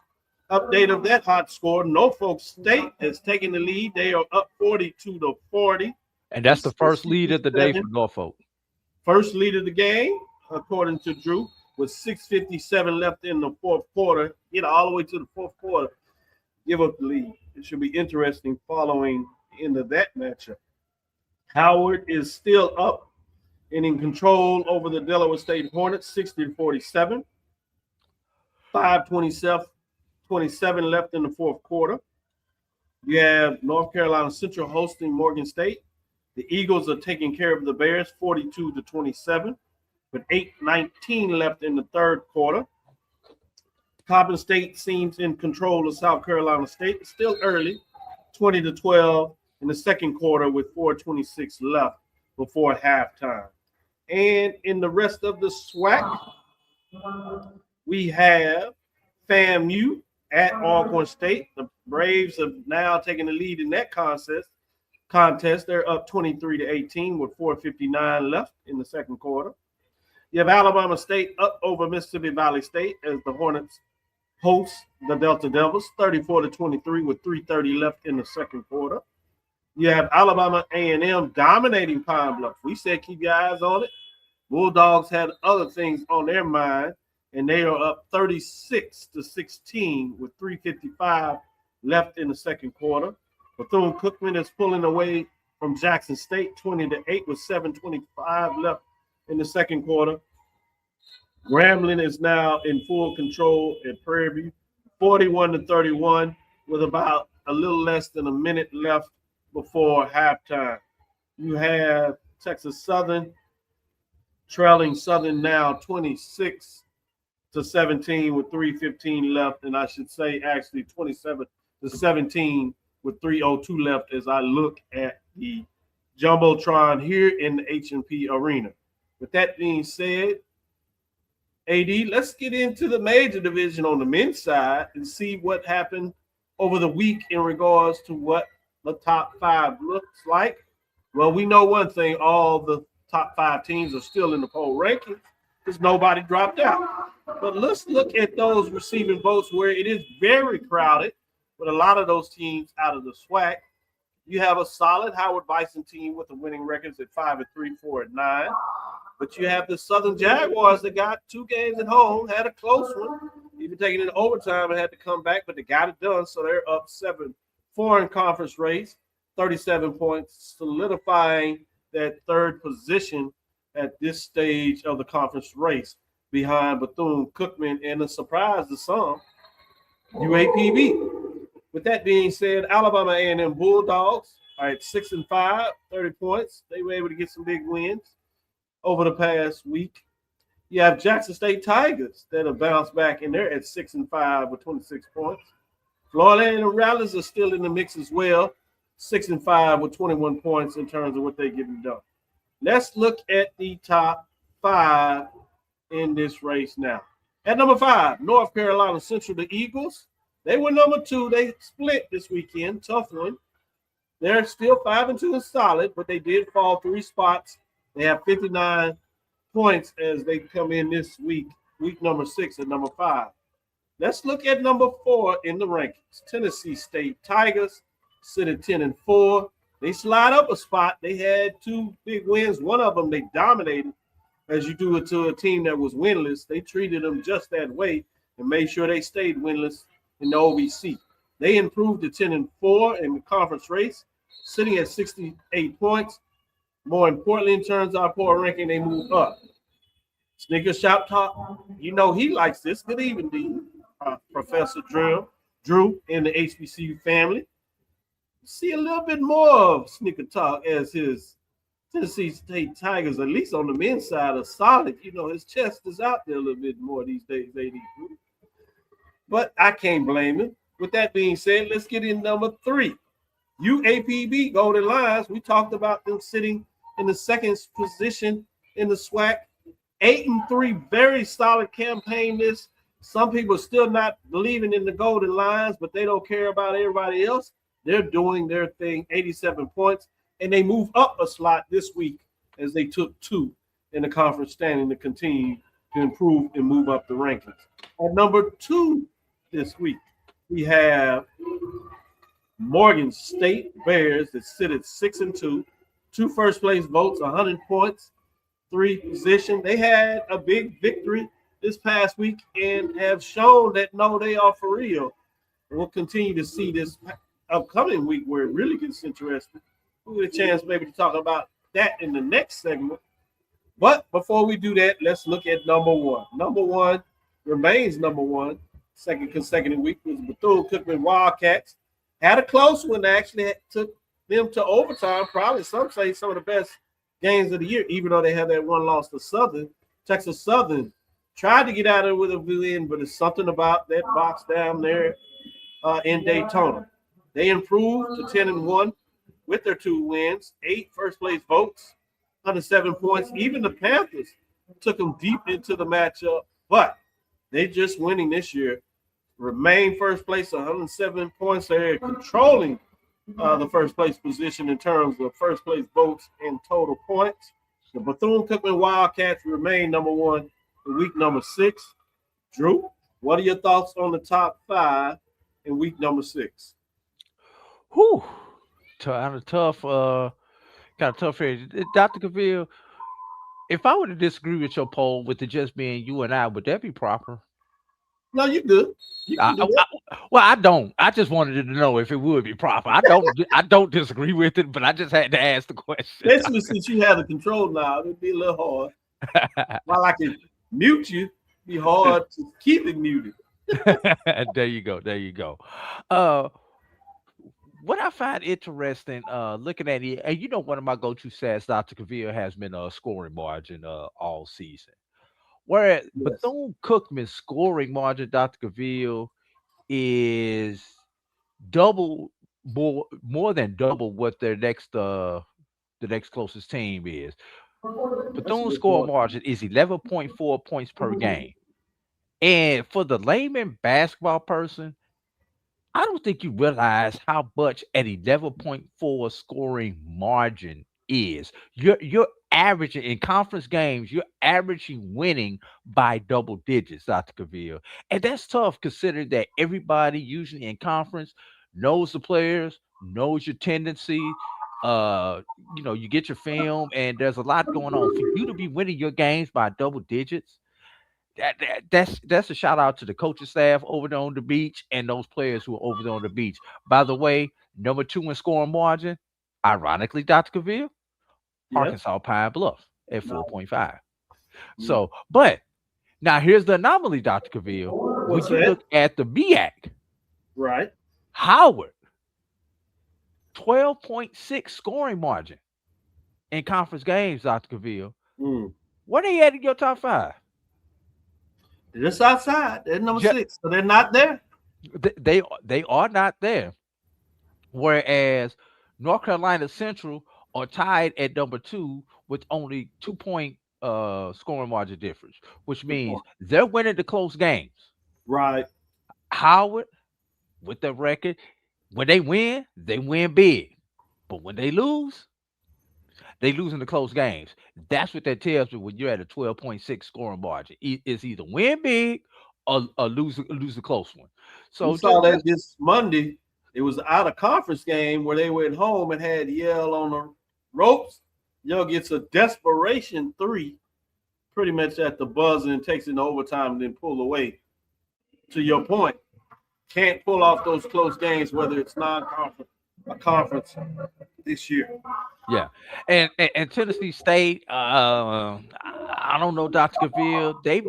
update of that hot score. Norfolk State has taken the lead. They are up 42-40. And that's the first lead of the day for Norfolk. First lead of the game, according to Drew, with 6:57 left in the fourth quarter. Get all the way to the fourth quarter. Give up the lead. It should be interesting following the end of that matchup. Howard is still up and in control over the Delaware State Hornets, 60-47. 5:27 27 left in the fourth quarter. You have North Carolina Central hosting Morgan State. The Eagles are taking care of the Bears 42-27 with 8:19 left in the third quarter. Coppin State seems in control of South Carolina State. It's still early, 20-12 in the second quarter with 4:26 left before halftime. And in the rest of the SWAC, we have FAMU at Alcorn State. The Braves have now taken the lead in that contest. They're up 23-18 with 4:59 left in the second quarter. You have Alabama State up over Mississippi Valley State as the Hornets host the Delta Devils 34-23 with 3:30 left in the second quarter. You have Alabama A&M dominating Pine Bluff. We said keep your eyes on it. Bulldogs had other things on their mind, and they are up 36-16 with 3:55 left in the second quarter. Bethune-Cookman is pulling away from Jackson State 20-8 with 7:25 left in the second quarter. Grambling is now in full control at Prairie View, 41-31 with about a little less than a minute left before halftime. You have Texas Southern trailing Southern now 26-17 with 3:15 left, and I should say actually 27-17 with 3:02 left as I look at the Jumbotron here in the H&P Arena. With that being said, AD, let's get into the major division on the men's side and see what happened over the week in regards to what the top five looks like. Well, we know one thing, all the top five teams are still in the poll rankings because nobody dropped out. But let's look at those receiving votes where it is very crowded with a lot of those teams out of the SWAC. You have a solid Howard Bison team with the winning records at 5-3, 4-9. But you have the Southern Jaguars that got 2 games at home, had a close one, even taking it in overtime and had to come back, but they got it done. So they're up 7-4 in conference race, 37 points, solidifying that third position at this stage of the conference race behind Bethune-Cookman and a surprise to some, UAPB. With that being said, Alabama A&M Bulldogs are at 6-5, 30 points. They were able to get some big wins over the past week. You have Jackson State Tigers that have bounced back, and they're at 6-5 with 26 points. Florida and the Rattlers are still in the mix as well, 6-5 with 21 points in terms of what they get done. Let's look at the top 5 in this race now. At number 5, North Carolina Central, the Eagles. They were number 2. They split this weekend. Tough one. They're still 5-2 and solid, but they did fall 3 spots. They have 59 points as they come in this week number 6 and number 5. Let's look at number 4 in the rankings. Tennessee State Tigers sit at 10-4. They slide up a spot. They had 2 big wins. One of them they dominated, as you do it to a team that was winless. They treated them just that way and made sure they stayed winless in the OVC. They improved to 10-4 in the conference race, sitting at 68 points. More importantly, in terms of our power ranking, they moved up. Sneaker Shop Talk, you know he likes this. Good evening, Dean. Professor Drew in the HBCU family. See a little bit more of Sneaker Talk as his Tennessee State Tigers, at least on the men's side, are solid. You know, his chest is out there a little bit more these days, AD. But I can't blame him. With that being said, let's get in number 3. UAPB Golden Lions. We talked about them sitting in the second position in the SWAC. 8-3, very solid campaign this. Some people are still not believing in the Golden Lions, but they don't care about everybody else. They're doing their thing, 87 points, and they move up a slot this week as they took 2 in the conference standing to continue to improve and move up the rankings. At number 2 this week, we have Morgan State Bears that sit at 6-2, 2 first place votes, 100 points, 3 position. They had a big victory this past week and have shown that no, they are for real. We'll continue to see this upcoming week where it really gets interesting. We'll get a chance maybe to talk about that in the next segment. But before we do that, let's look at number 1. Number 1 remains number 1. second consecutive week was Bethune-Cookman Wildcats. Had a close one. They actually took them to overtime. Probably some say some of the best games of the year, even though they had that one loss to Southern. Texas Southern tried to get out of it with a win, but it's something about that box down there in Daytona. They improved to 10-1 with their 2 wins, 8 first-place votes, 107 points. Even the Panthers took them deep into the matchup, but they just winning this year. Remain first place, 107 points. They're controlling the first place position in terms of first place votes and total points. The Bethune-Cookman Wildcats remain number 1 in week number 6. Drew, what are your thoughts on the top 5 in week number 6? Whew. Kind of tough. Kind of tough here. Dr. Cavil, if I were to disagree with your poll with it just being you and I, would that be proper? No, you're good. You can do that. Well, I don't. I just wanted to know if it would be proper. I don't. I don't disagree with it, but I just had to ask the question. Basically, since you have the control now, it'd be a little hard. While I can mute you, it'd be hard to keep it muted. There you go. There you go. What I find interesting, looking at it, and one of my go-to stats, Dr. Cavil, has been a scoring margin all season. Whereas Bethune-Cookman's scoring margin, Dr. Cavil, is more than double what their the next closest team is. Bethune's score margin is 11.4 points per game. And for the layman basketball person, I don't think you realize how much an 11.4 scoring margin is. You're averaging in conference games, you're averaging winning by double digits, Dr. Cavil. And that's tough considering that everybody usually in conference knows the players, knows your tendency. You get your film, and there's a lot going on. For you to be winning your games by double digits, that's a shout out to the coaching staff over there on the beach and those players who are over there on the beach. By the way, number 2 in scoring margin, ironically, Dr. Cavil, Arkansas Pine Bluff at 4.5. So, but now here's the anomaly, Dr. Cavil. When you look at the BAC, right? Howard, 12.6 scoring margin in conference games, Dr. Cavil. Where they at in your top 5? They're just outside. They're number 6, so they're not there. They are not there. Whereas North Carolina Central are tied at number 2 with only 2-point scoring margin difference, which means they're winning the close games. Right. Howard, with their record, when they win big. But when they lose in the close games. That's what that tells me when you're at a 12.6 scoring margin. It's either win big or lose a close one. So we saw that this Monday. It was out of conference game where they went home and had Yale on the ropes. Yale gets a desperation 3, pretty much at the buzzer, and takes it in overtime and then pull away. To your point, can't pull off those close games, whether it's non-conference or conference this year. Yeah, and Tennessee State, I don't know, Dr. Cavil, they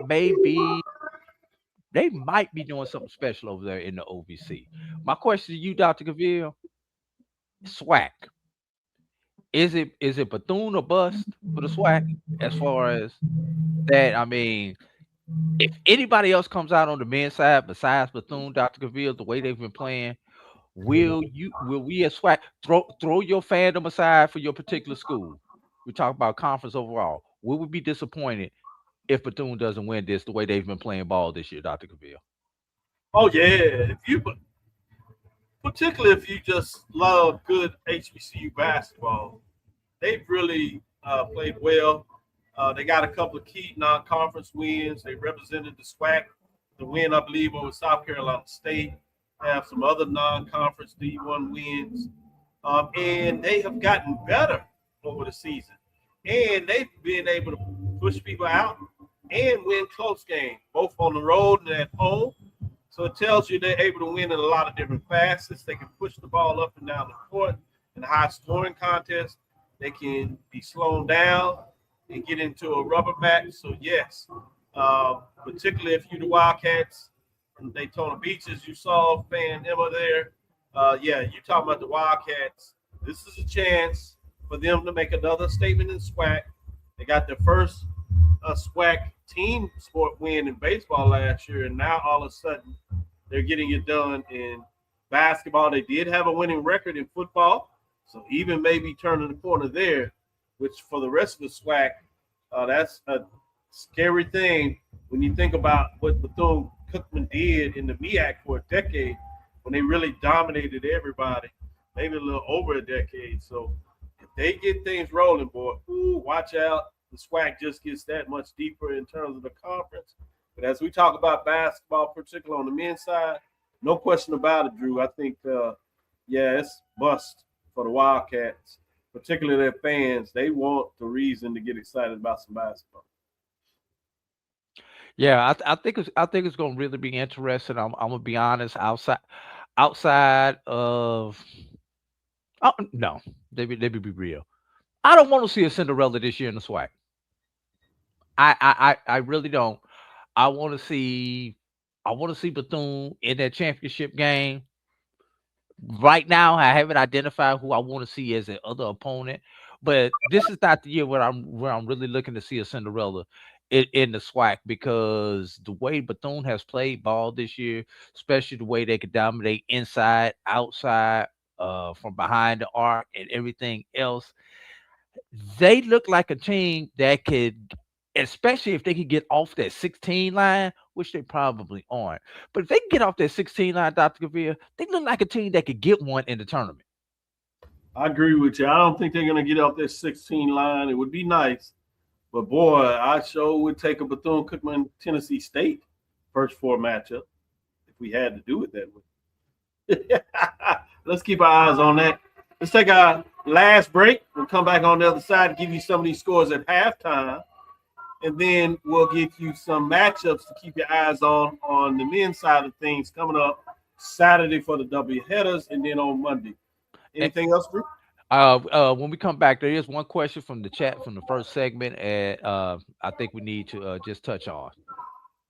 might be doing something special over there in the OVC. My question to you, Dr. Cavil, SWAC. Is it Bethune or bust for the SWAC as far as that? I mean, if anybody else comes out on the men's side besides Bethune, Dr. Cavil, the way they've been playing, will we as SWAC throw your fandom aside for your particular school? We talk about conference overall. Will we be disappointed if Bethune doesn't win this the way they've been playing ball this year, Dr. Cavil? Oh yeah, particularly if you just love good HBCU basketball, they've really played well. They got a couple of key non-conference wins. They represented the SWAC, the win, I believe, over South Carolina State. Have some other non-conference D1 wins, and they have gotten better over the season. And they've been able to push people out and win close games, both on the road and at home. So it tells you they're able to win in a lot of different facets. They can push the ball up and down the court in a high-scoring contest. They can be slowed down and get into a rubber match. So, yes, particularly if you're the Wildcats, Daytona Beaches. You saw Fan Emma there. Yeah, you talking about the Wildcats. This is a chance for them to make another statement in SWAC. They got their first SWAC team sport win in baseball last year, and now all of a sudden they're getting it done in basketball. They did have a winning record in football, so even maybe turning the corner there, which for the rest of the SWAC, that's a scary thing when you think about what Bethune-Cookman did in the MEAC for a decade when they really dominated everybody, maybe a little over a decade. So if they get things rolling, boy, watch out. The SWAC just gets that much deeper in terms of the conference. But as we talk about basketball, particularly on the men's side, no question about it, Drew. I think, it's bust for the Wildcats, particularly their fans. They want the reason to get excited about some basketball. Yeah, I think it's gonna really be interesting. I'm gonna be honest. Outside of no, they be real. I don't want to see a Cinderella this year in the SWAC. I really don't. I want to see I want to see Bethune in that championship game. Right now, I haven't identified who I want to see as the other opponent, but this is not the year where I'm really looking to see a Cinderella in the SWAC because the way Bethune has played ball this year, especially the way they could dominate inside, outside, from behind the arc, and everything else, they look like a team that could, especially if they could get off that 16 line, which they probably aren't. But if they can get off that 16 line, Dr. Cavil, they look like a team that could get one in the tournament. I agree with you. I don't think they're going to get off that 16 line. It would be nice. But, boy, I sure would take a Bethune-Cookman Tennessee State first four matchup if we had to do it that way. Let's keep our eyes on that. Let's take our last break. We'll come back on the other side and give you some of these scores at halftime. And then we'll give you some matchups to keep your eyes on the men's side of things coming up Saturday for the doubleheaders and then on Monday. Anything else, Drew? When we come back, there is one question from the chat from the first segment, and I think we need to just touch on.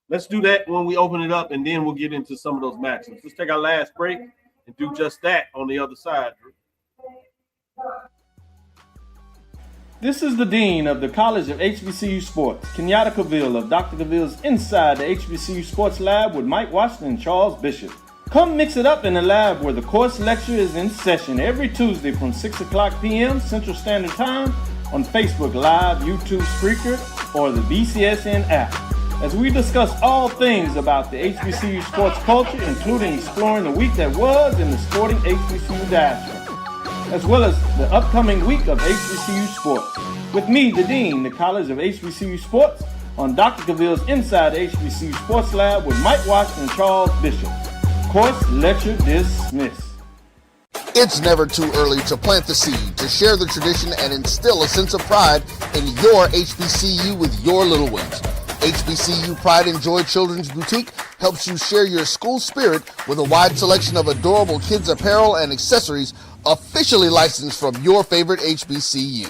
Let's do that when we open it up, and then we'll get into some of those matchups. Let's take our last break and do just that on the other side, Drew. This is the Dean of the College of HBCU Sports, Kenyatta Cavil of Dr. Cavil's Inside the HBCU Sports Lab with Mike Washington and Charles Bishop. Come mix it up in the lab where the course lecture is in session every Tuesday from 6 o'clock p.m. Central Standard Time on Facebook Live, YouTube Spreaker, or the BCSN app. As we discuss all things about the HBCU sports culture, including exploring the week that was in the sporting HBCU diaspora, as well as the upcoming week of HBCU sports. With me, the Dean, the College of HBCU Sports, on Dr. Cavil's Inside the HBCU Sports Lab with Mike Washington and Charles Bishop. Course lecture dismissed. It's never too early to plant the seed, to share the tradition, and instill a sense of pride in your HBCU with your little ones. HBCU Pride and Joy Children's Boutique helps you share your school spirit with a wide selection of adorable kids' apparel and accessories officially licensed from your favorite HBCU.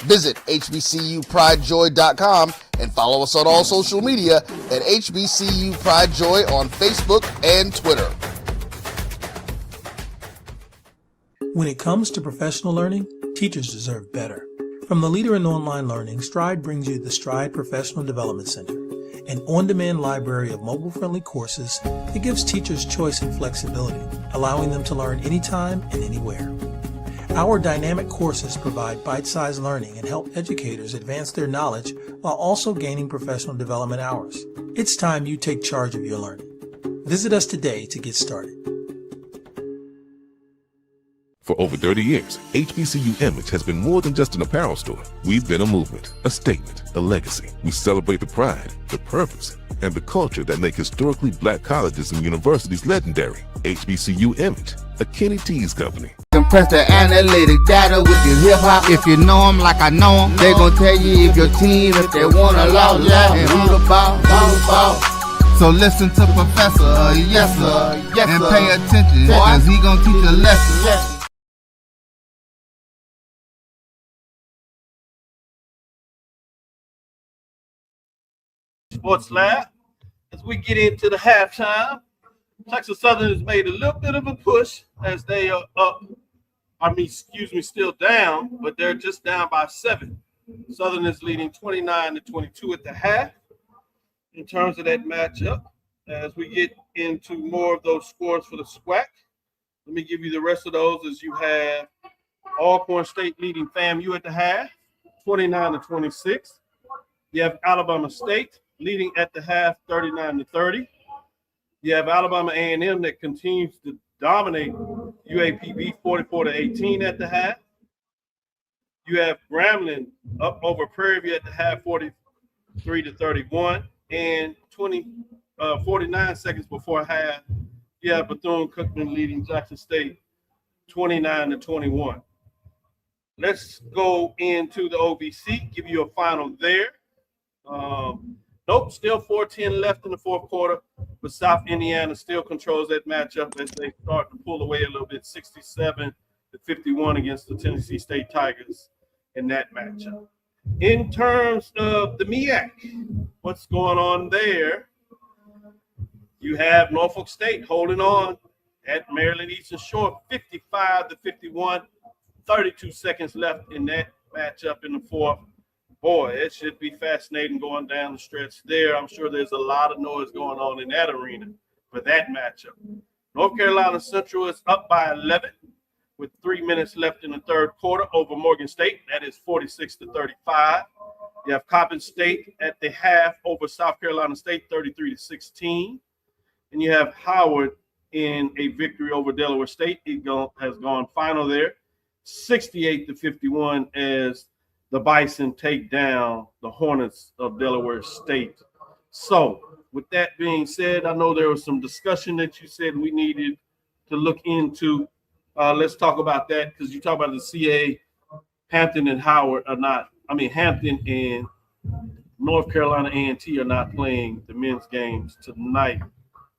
Visit hbcupridejoy.com and follow us on all social media at HBCU Pride Joy on Facebook and Twitter. When it comes to professional learning, teachers deserve better. From the leader in online learning, Stride brings you the Stride Professional Development Center, an on-demand library of mobile-friendly courses that gives teachers choice and flexibility, allowing them to learn anytime and anywhere. Our dynamic courses provide bite-sized learning and help educators advance their knowledge while also gaining professional development hours. It's time you take charge of your learning. Visit us today to get started. For over 30 years, HBCU Image has been more than just an apparel store. We've been a movement, a statement, a legacy. We celebrate the pride, the purpose, and the culture that make historically black colleges and universities legendary. HBCU Image, a Kenny T's company. Compress the analytic data with your hip-hop. If you know them like I know them, they gon' tell you if your team, if they want a lot, and who the ball. So listen to Professor, yes sir, and pay attention, cause he gon' teach a lesson. Sports Lab, as we get into the halftime, Texas Southern has made a little bit of a push as they are up. Still down, but they're just down by 7. Southern is leading 29-22 at the half in terms of that matchup. As we get into more of those scores for the SWAC, let me give you the rest of those as you have Alcorn State leading FAMU at the half, 29-26. You have Alabama State leading at the half, 39-30. You have Alabama A&M that continues to dominate UAPB, 44-18 at the half. You have Grambling up over Prairie View at the half, 43-31, and 49 seconds before half, you have Bethune-Cookman leading Jackson State 29-21. Let's go into the OVC, give you a final there. Nope, still 4:10 left in the fourth quarter, but South Indiana still controls that matchup as they start to pull away a little bit, 67-51 against the Tennessee State Tigers in that matchup. In terms of the MEAC, what's going on there? You have Norfolk State holding on at Maryland Eastern Shore, 55-51, 32 seconds left in that matchup in the fourth. Boy, it should be fascinating going down the stretch there. I'm sure there's a lot of noise going on in that arena for that matchup. North Carolina Central is up by 11 with 3 minutes left in the third quarter over Morgan State. That is 46-35. You have Coppin State at the half over South Carolina State, 33-16. And you have Howard in a victory over Delaware State. It has gone final there, 68-51 as the Bison take down the Hornets of Delaware State. So with that being said, I know there was some discussion that you said we needed to look into. Let's talk about that because you talk about the CA, Hampton and Howard are not. Hampton and North Carolina A&T are not playing the men's games tonight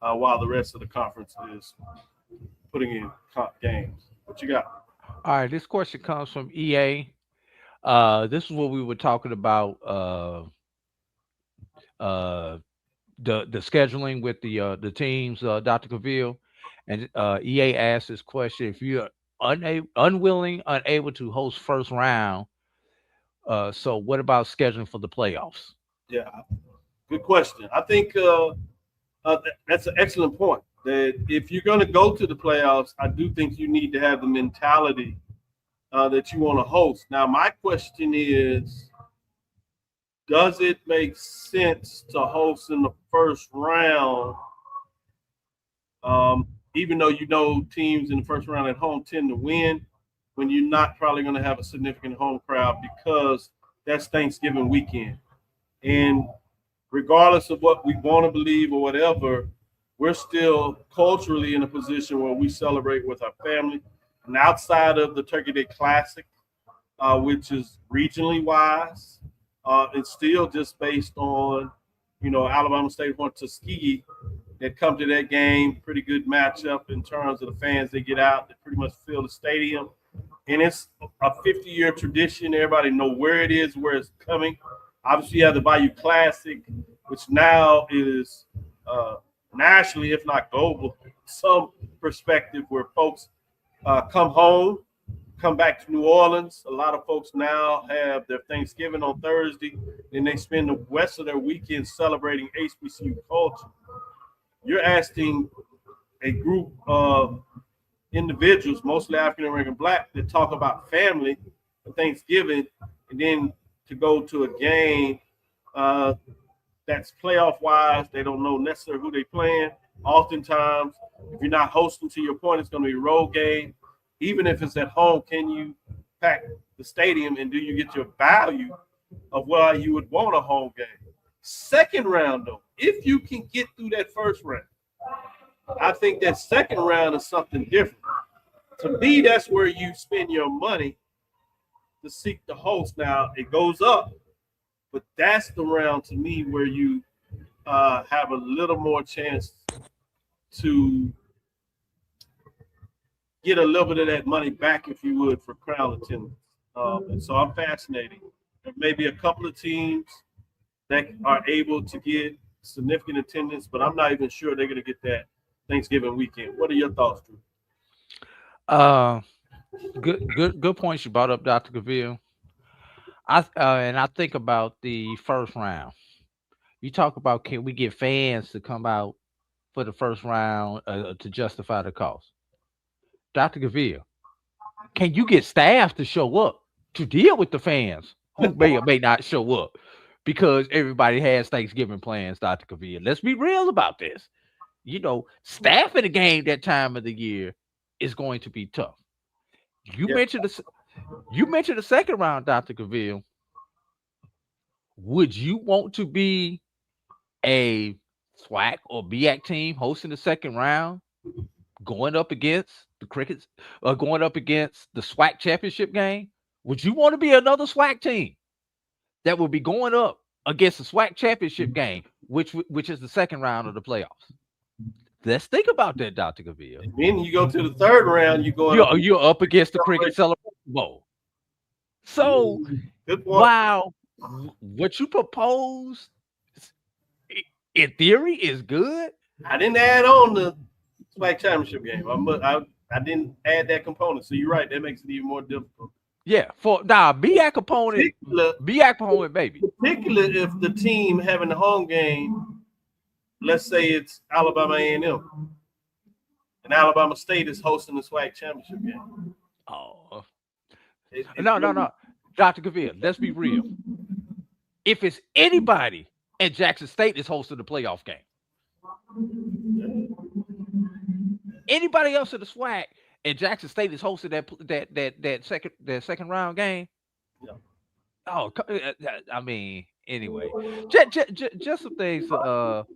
while the rest of the conference is putting in games. What you got? All right, this question comes from EA. This is what we were talking about. The scheduling with the teams, Dr. Cavil, and EA asked this question: if you're unable to host first round, so what about scheduling for the playoffs? Yeah, good question. I think that's an excellent point. That if you're going to go to the playoffs, I do think you need to have the mentality that you want to host. Now, my question is, does it make sense to host in the first round, even though teams in the first round at home tend to win, when you're not probably going to have a significant home crowd because that's Thanksgiving weekend? And regardless of what we want to believe or whatever, we're still culturally in a position where we celebrate with our family. And outside of the Turkey Day Classic, which is regionally wise, it's still just based on, Alabama State and Tuskegee that come to that game. Pretty good matchup in terms of the fans that get out. They pretty much fill the stadium. And it's a 50-year tradition. Everybody know where it is, where it's coming. Obviously, you have the Bayou Classic, which now is nationally, if not global, some perspective where folks come home, come back to New Orleans. A lot of folks now have their Thanksgiving on Thursday, and they spend the rest of their weekend celebrating HBCU culture. You're asking a group of individuals, mostly African-American Black, that talk about family for Thanksgiving, and then to go to a game that's playoff-wise. They don't know necessarily who they're playing. Oftentimes, if you're not hosting, to your point, it's going to be a road game. Even if it's at home, can you pack the stadium, and do you get your value of why you would want a home game? Second round, though, if you can get through that first round, I think that second round is something different. To me, that's where you spend your money to seek the host. Now, it goes up, but that's the round to me where you have a little more chance to get a little bit of that money back, if you would, for crowd attendance. And so I'm fascinated. There may be a couple of teams that are able to get significant attendance, but I'm not even sure they're going to get that Thanksgiving weekend. What are your thoughts, Drew? Uh, good points you brought up, Dr. Cavil. And I think about the first round. You talk about can we get fans to come out for the first round to justify the cost? Dr. Cavil, can you get staff to show up to deal with the fans who may or may not show up? Because everybody has Thanksgiving plans, Dr. Cavil. Let's be real about this. Staffing the game that time of the year is going to be tough. You mentioned the second round, Dr. Cavil. Would you want to be a SWAC or BAC team hosting the second round, going up against the Crickets, or going up against the SWAC championship game? Would you want to be another SWAC team that will be going up against the SWAC championship game, which is the second round of the playoffs? Let's think about that, Dr. Cavil. Then you go to the third round, you're up against the Cricket Celebration Bowl. So while what you propose in theory is good, I didn't add on the SWAC championship game. I didn't add that component. So you're right. That makes it even more difficult. Yeah, BAC opponent, baby. Particularly if the team having the home game, let's say it's Alabama A&M, and Alabama State is hosting the SWAC championship game. Oh, no, Dr. Cavil, let's be real. If it's anybody and Jackson State is hosting the playoff game, anybody else in the SWAC and Jackson State is hosting that second round game. Yeah. Oh, I mean, anyway, just some things to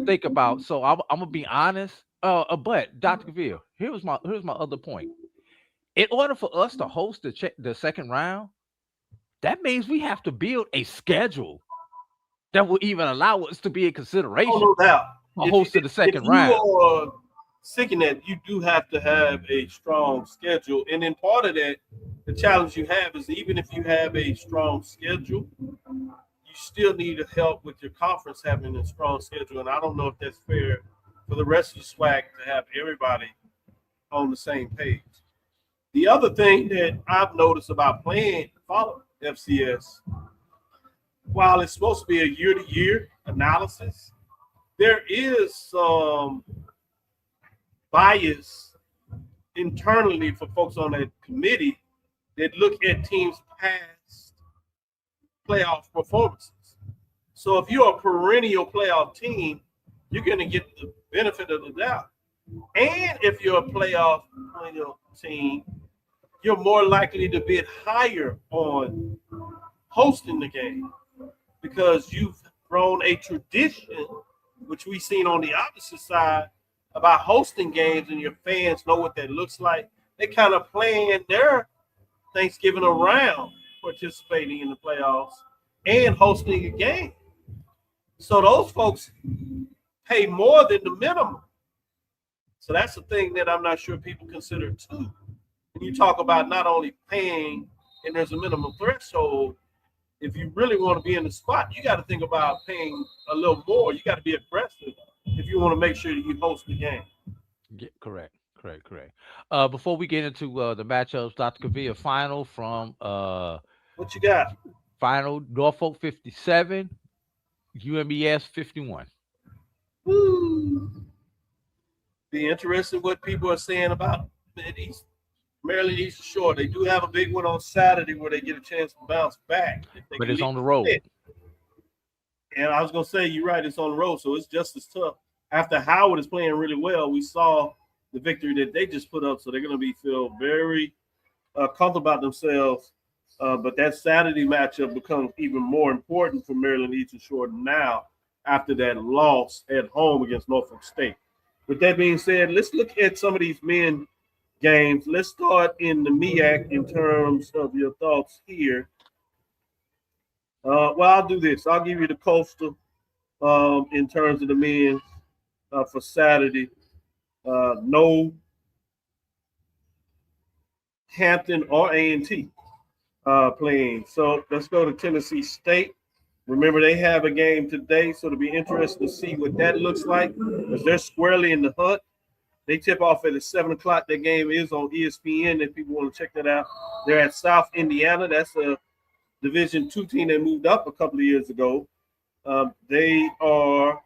think about. So I'm gonna be honest. But Dr. Cavil, here's my other point. In order for us to host the second round, that means we have to build a schedule that will even allow us to be in consideration. Oh, no doubt. For hosting the second round. If you are seeking that, you do have to have a strong schedule. And then part of that, the challenge you have is even if you have a strong schedule, you still need help with your conference having a strong schedule. And I don't know if that's fair for the rest of the SWAC to have everybody on the same page. The other thing that I've noticed about follow FCS, while it's supposed to be a year-to-year analysis, there is some bias internally for folks on that committee that look at teams' past playoff performances. So if you're a perennial playoff team, you're going to get the benefit of the doubt. And if you're a playoff perennial team, you're more likely to bid higher on hosting the game because you've grown a tradition, which we've seen on the opposite side, about hosting games, and your fans know what that looks like. They kind of plan their Thanksgiving around participating in the playoffs and hosting a game. So those folks pay more than the minimum. So that's the thing that I'm not sure people consider too. When you talk about not only paying and there's a minimum threshold, if you really want to be in the spot, you got to think about paying a little more. You got to be aggressive if you want to make sure that you host the game. Yeah, correct. Before we get into the matchups, Dr. Cavil, final from what you got? Final Norfolk 57, UMES 51. Woo. Be interested what people are saying about Maryland Eastern Shore. They do have a big one on Saturday where they get a chance to bounce back. But it's on the road. And I was going to say, you're right, it's on the road, so it's just as tough. After Howard is playing really well, we saw the victory that they just put up, so they're going to feel very comfortable about themselves. But that Saturday matchup becomes even more important for Maryland Eastern Shore now after that loss at home against Norfolk State. With that being said, let's look at some of these men games. Let's start in the MEAC in terms of your thoughts here. Well, I'll do this. I'll give you the Coastal in terms of the men for Saturday. No Hampton or A&T playing. So let's go to Tennessee State. Remember, they have a game today, so it'll be interesting to see what that looks like because they're squarely in the hunt. They tip off at 7 o'clock. That game is on ESPN if people want to check that out. They're at South Indiana. That's a Division II team that moved up a couple of years ago. They are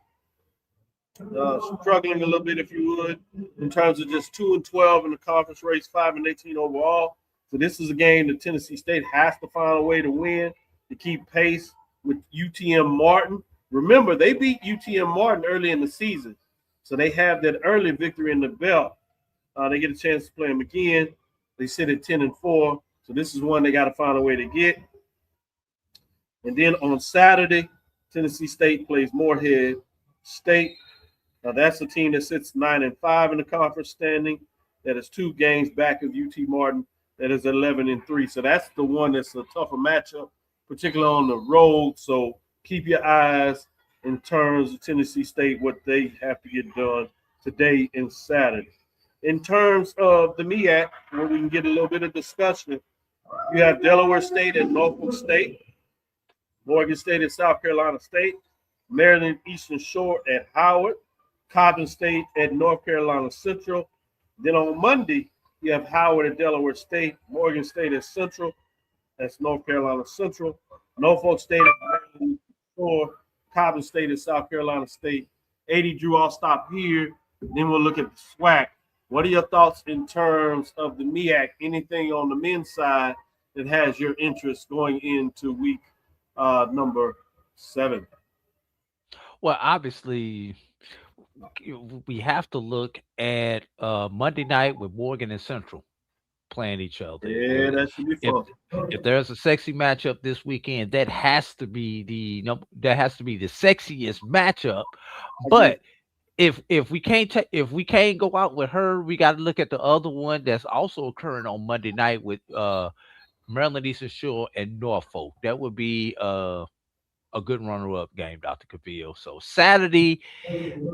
struggling a little bit, if you would, in terms of just 2-12 in the conference race, 5-18 overall. So this is a game that Tennessee State has to find a way to win to keep pace with UTM Martin. Remember, they beat UTM Martin early in the season, so they have that early victory in the belt. They get a chance to play them again. They sit at 10-4, so this is one they got to find a way to get. And then on Saturday, Tennessee State plays Morehead State. Now that's a team that sits 9-5 in the conference standing. That is 2 games back of UT Martin. That is 11-3. So that's the one that's a tougher matchup, particularly on the road. So keep your eyes in terms of Tennessee State, what they have to get done today and Saturday. In terms of the MEAC, where we can get a little bit of discussion, you have Delaware State and Norfolk State, Morgan State at South Carolina State, Maryland Eastern Shore at Howard, Coppin State at North Carolina Central. Then on Monday, you have Howard at Delaware State, Morgan State at Central, that's North Carolina Central, Norfolk State at Maryland Eastern Shore, Coppin State at South Carolina State. 80 Drew, I'll stop here. Then we'll look at the SWAC. What are your thoughts in terms of the MEAC? Anything on the men's side that has your interest going into week number 7? Well, obviously, we have to look at Monday night with Morgan and Central playing each other. Yeah, that should be fun. If there's a sexy matchup this weekend, that has to be the sexiest matchup. But if we can't go out with her, we got to look at the other one that's also occurring on Monday night with Maryland Eastern Shore and Norfolk. That would be a good runner-up game, Dr. Cavil. So Saturday,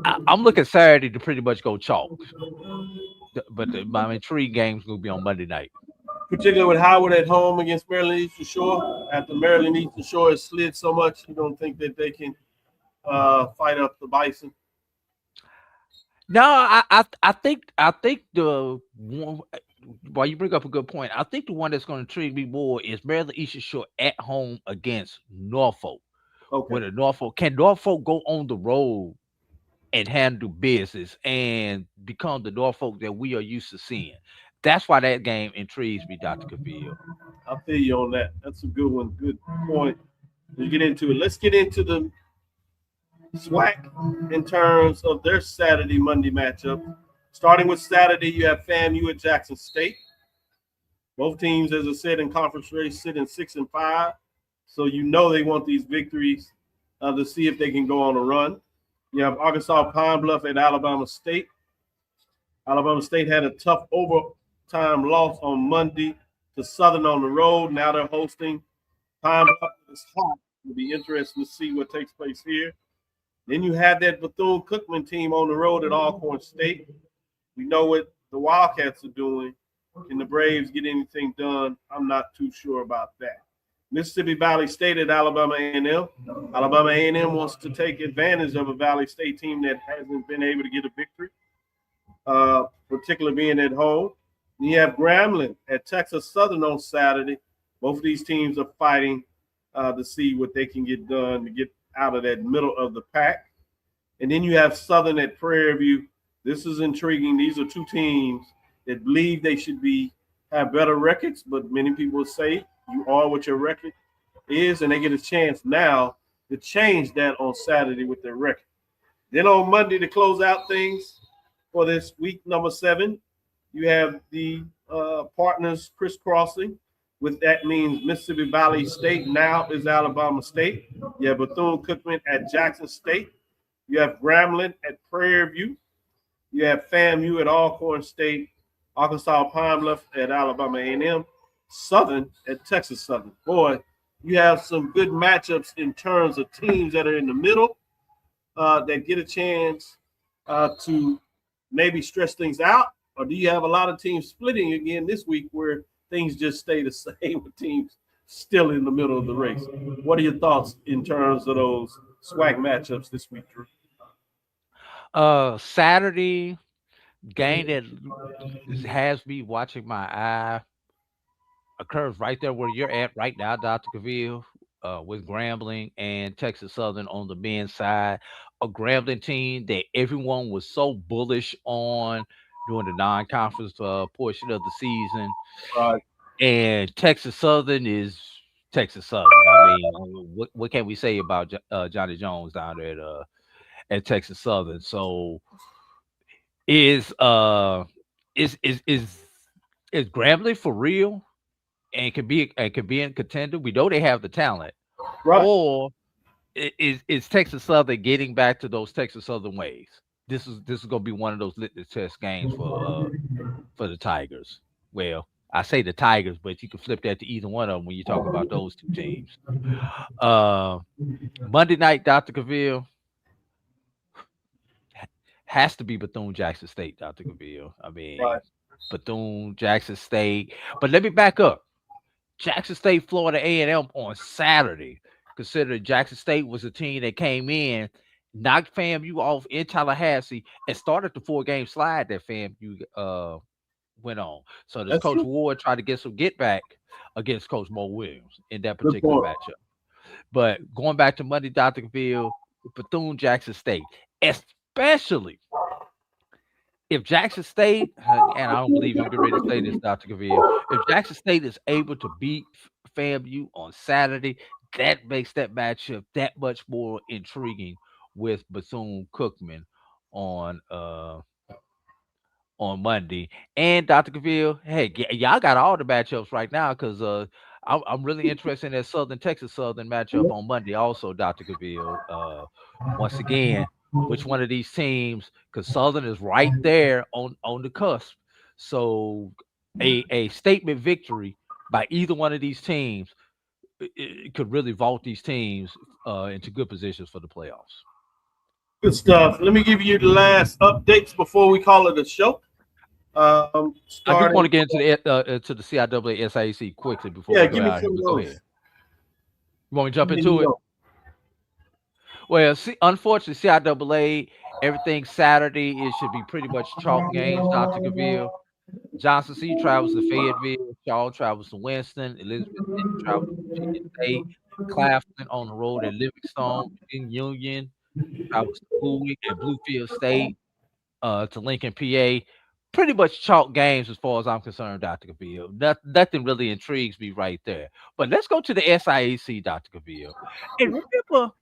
I'm looking Saturday to pretty much go chalk. But my intrigue game's going to be on Monday night. Particularly with Howard at home against Maryland Eastern Shore. After Maryland Eastern Shore has slid so much, you don't think that they can fight up the Bison? No, I think the one. While you bring up a good point, I think the one that's going to intrigue me more is Maryland Eastern Shore at home against Norfolk. Okay. Can Norfolk go on the road and handle business and become the Norfolk that we are used to seeing? That's why that game intrigues me, Dr. Cavil. I feel you on that. That's a good one. Good point. Let's get into it. Let's get into the SWAC in terms of their Saturday, Monday matchup. Starting with Saturday, you have FAMU at Jackson State. Both teams, as I said, in conference race sit in 6-5. So you know they want these victories to see if they can go on a run. You have Arkansas Pine Bluff at Alabama State. Alabama State had a tough overtime loss on Monday to Southern on the road. Now they're hosting Pine Bluff. It's hot. It'll be interesting to see what takes place here. Then you have that Bethune-Cookman team on the road at Alcorn State. We know what the Wildcats are doing. Can the Braves get anything done? I'm not too sure about that. Mississippi Valley State at Alabama A&M. Alabama A&M wants to take advantage of a Valley State team that hasn't been able to get a victory, particularly being at home. And you have Grambling at Texas Southern on Saturday. Both of these teams are fighting to see what they can get done to get out of that middle of the pack. And then you have Southern at Prairie View. This is intriguing. These are two teams that believe they should have better records, but many people say you are what your record is, and they get a chance now to change that on Saturday with their record. Then on Monday, to close out things for this week number 7, you have the partners crisscrossing. With that means Mississippi Valley State now is Alabama State. You have Bethune-Cookman at Jackson State. You have Grambling at Prairie View. You have FAMU at Alcorn State. Arkansas Pine Bluff at Alabama A&M. Southern at Texas Southern. Boy, you have some good matchups in terms of teams that are in the middle that get a chance to maybe stretch things out. Or do you have a lot of teams splitting again this week where things just stay the same with teams still in the middle of the race. What are your thoughts in terms of those SWAC matchups this week, Drew? Saturday game that has me watching my eye occurs right there where you're at right now, Dr. Cavil, with Grambling and Texas Southern on the men's side. A Grambling team that everyone was so bullish on during the non-conference portion of the season, Right. and Texas Southern is Texas Southern. I mean, what can we say about Johnny Jones down there at Texas Southern? So is is is is is Grambling for real and can be in contender? We know they have the talent, Right. or is Texas Southern getting back to those Texas Southern ways? This is gonna be one of those litmus test games for the Tigers. Well, I say the Tigers, but you can flip that to either one of them when you talk about those two teams. Uh, Monday night, Dr. Cavil has to be Bethune Jackson State, Dr. Cavil. I mean, Right. Bethune Jackson State. But let me back up. Jackson State, Florida A&M on Saturday. Considering Jackson State was a team that came in, knocked FAMU off in Tallahassee, and started the 4-game slide that FAMU went on. So does That's Coach true. Ward try to get some get back against Coach Mo Williams in that Good particular point. matchup? But going back to Monday, Dr. Cavil, Bethune Jackson State, especially if Jackson State, and I don't believe I'm getting ready to say this, Dr. Cavil, if Jackson State is able to beat FAMU on Saturday, that makes that matchup that much more intriguing with Bethune Cookman on on Monday. And Dr. Cavil, hey, y'all got all the matchups right now because I'm really interested in that Southern Texas Southern matchup on Monday, also, Dr. Cavil. Once again, which one of these teams? Because Southern is right there on the cusp. So a statement victory by either one of these teams it could really vault these teams into good positions for the playoffs. Good stuff. Let me give you the last updates before we call it a show. I do want to Starting, get into the CIAA SIAC quickly before yeah, we go give me out here, some of but go ahead. those. You want me to jump Let me into it? know. Well, unfortunately, CIAA, everything Saturday, it should be pretty much chalk games, Dr. Cavil. Johnson C travels to Fayetteville, Shaw travels to Winston, Elizabeth City travels to Virginia State, Claflin on the road at Livingstone, Union travels to Bowie and Bluefield State, to Lincoln, PA. Pretty much chalk games as far as I'm concerned, Dr. Cavil. Nothing really intrigues me right there. But let's go to the SIAC, Dr. Cavil. And remember,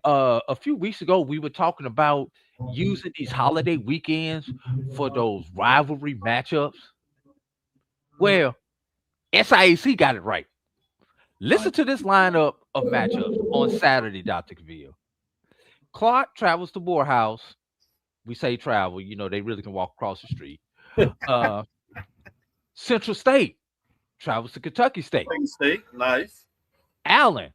a few weeks ago, we were talking about using these holiday weekends for those rivalry matchups. Well, SIAC got it right. Listen to this lineup of matchups on Saturday, Dr. Cavil. Clark travels to Morehouse. We say travel, they really can walk across the street. Uh, Central State travels to Kentucky State. Plain State, nice. Allen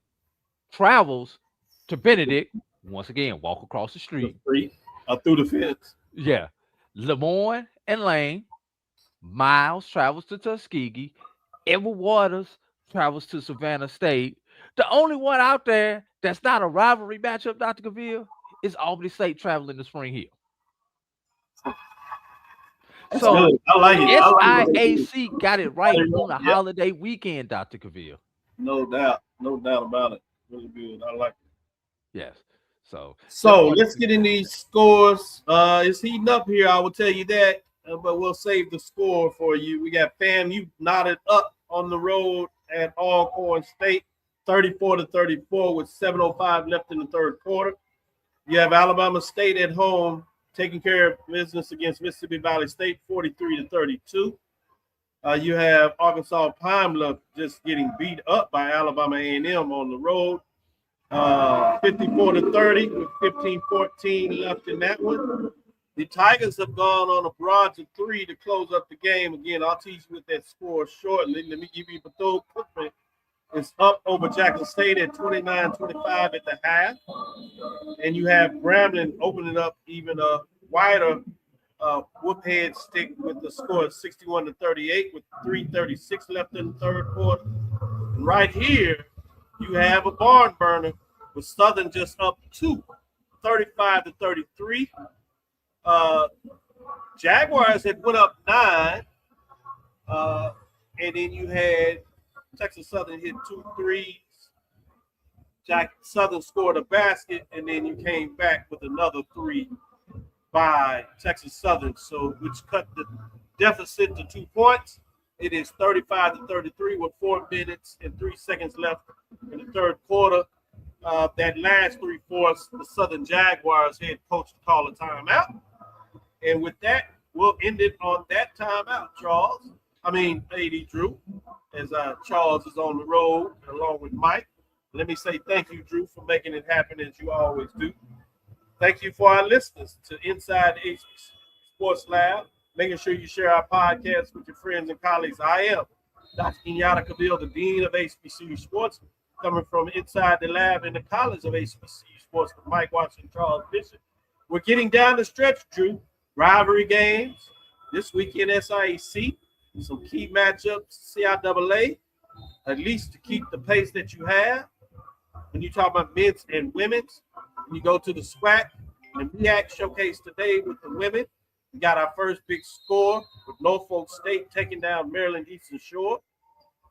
travels to Benedict. Once again, walk across the street. Street, through the fence. Yeah. Lemoyne and Lane. Miles travels to Tuskegee. Edward Waters travels to Savannah State. The only one out there that's not a rivalry matchup, Dr. Cavil, is Albany State traveling to Spring Hill. That's So good. I like it. I like it. SIAC got it right on a holiday weekend, Dr. Cavil. No doubt. No doubt about it. Really good. I like it. Yes. So let's get in these scores. It's heating up here, I will tell you that. But we'll save the score for you. We got FAMU knotted up on the road at Alcorn State, 34-34 with 7:05 left in the third quarter. You have Alabama State at home taking care of business against Mississippi Valley State, 43-32. You have Arkansas Pine Bluff just getting beat up by Alabama A&M on the road, 54-30 with 15-14 left in that one. The Tigers have gone on a barrage of 3 to close up the game. Again, I'll teach you with that score shortly. Let me give you Bethune Cookman. It's up over Jackson State at 29-25 at the half. And you have Grambling opening up even a wider Whoophead stick with the score of 61-38 with 3:36 left in the third quarter. And right here, you have a barn burner with Southern just up 35-33. Jaguars had went up 9. And then you had Texas Southern hit 2 threes. Southern scored a basket, and then you came back with another 3 by Texas Southern, so which cut the deficit to 2 points. It is 35-33 with 4 minutes and 3 seconds left in the third quarter. That last 3 fourths, the Southern Jaguars head coach to call a timeout. And with that, we'll end it on that timeout, AD Drew, as Charles is on the road along with Mike. Let me say thank you, Drew, for making it happen as you always do. Thank you for our listeners to Inside the HBCU Sports Lab. Making sure you share our podcast with your friends and colleagues. I am Dr. Kenyatta Cavil, the Dean of HBCU Sports, coming from inside the lab in the College of HBCU Sports with Mike Watson and Charles Bishop. We're getting down the stretch, Drew. Rivalry games this weekend, SIAC. Some key matchups, CIAA, at least to keep the pace that you have. When you talk about men's and women's, when you go to the SWAC and MEAC showcase today with the women, we got our first big score with Norfolk State taking down Maryland Eastern Shore.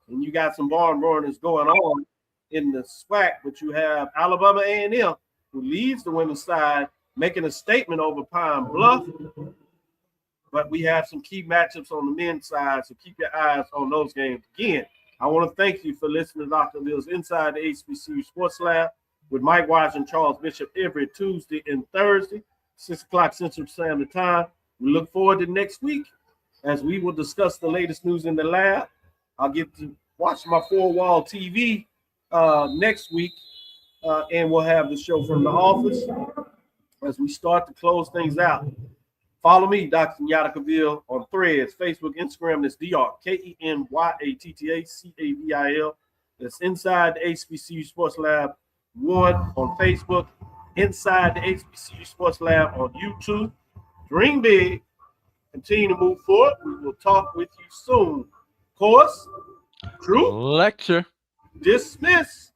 And you got some barn burners going on in the SWAC, but you have Alabama A&M, who leads the women's side, making a statement over Pine Bluff. But we have some key matchups on the men's side, so keep your eyes on those games. Again, I want to thank you for listening to Dr. Bill's Inside the HBCU Sports Lab with Mike Watts and Charles Bishop every Tuesday and Thursday, 6 o'clock Central Standard Time. We look forward to next week as we will discuss the latest news in the lab. I'll get to watch my 4-wall TV next week, and we'll have the show from the office as we start to close things out. Follow me, Dr. Kenyatta Cavil, on Threads, Facebook, Instagram. That's DrKenyattacavil. That's Inside the HBCU Sports Lab 1 on Facebook. Inside the HBCU Sports Lab on YouTube. Dream big. Continue to move forward. We will talk with you soon. Course, Drew. Lecture. Dismiss.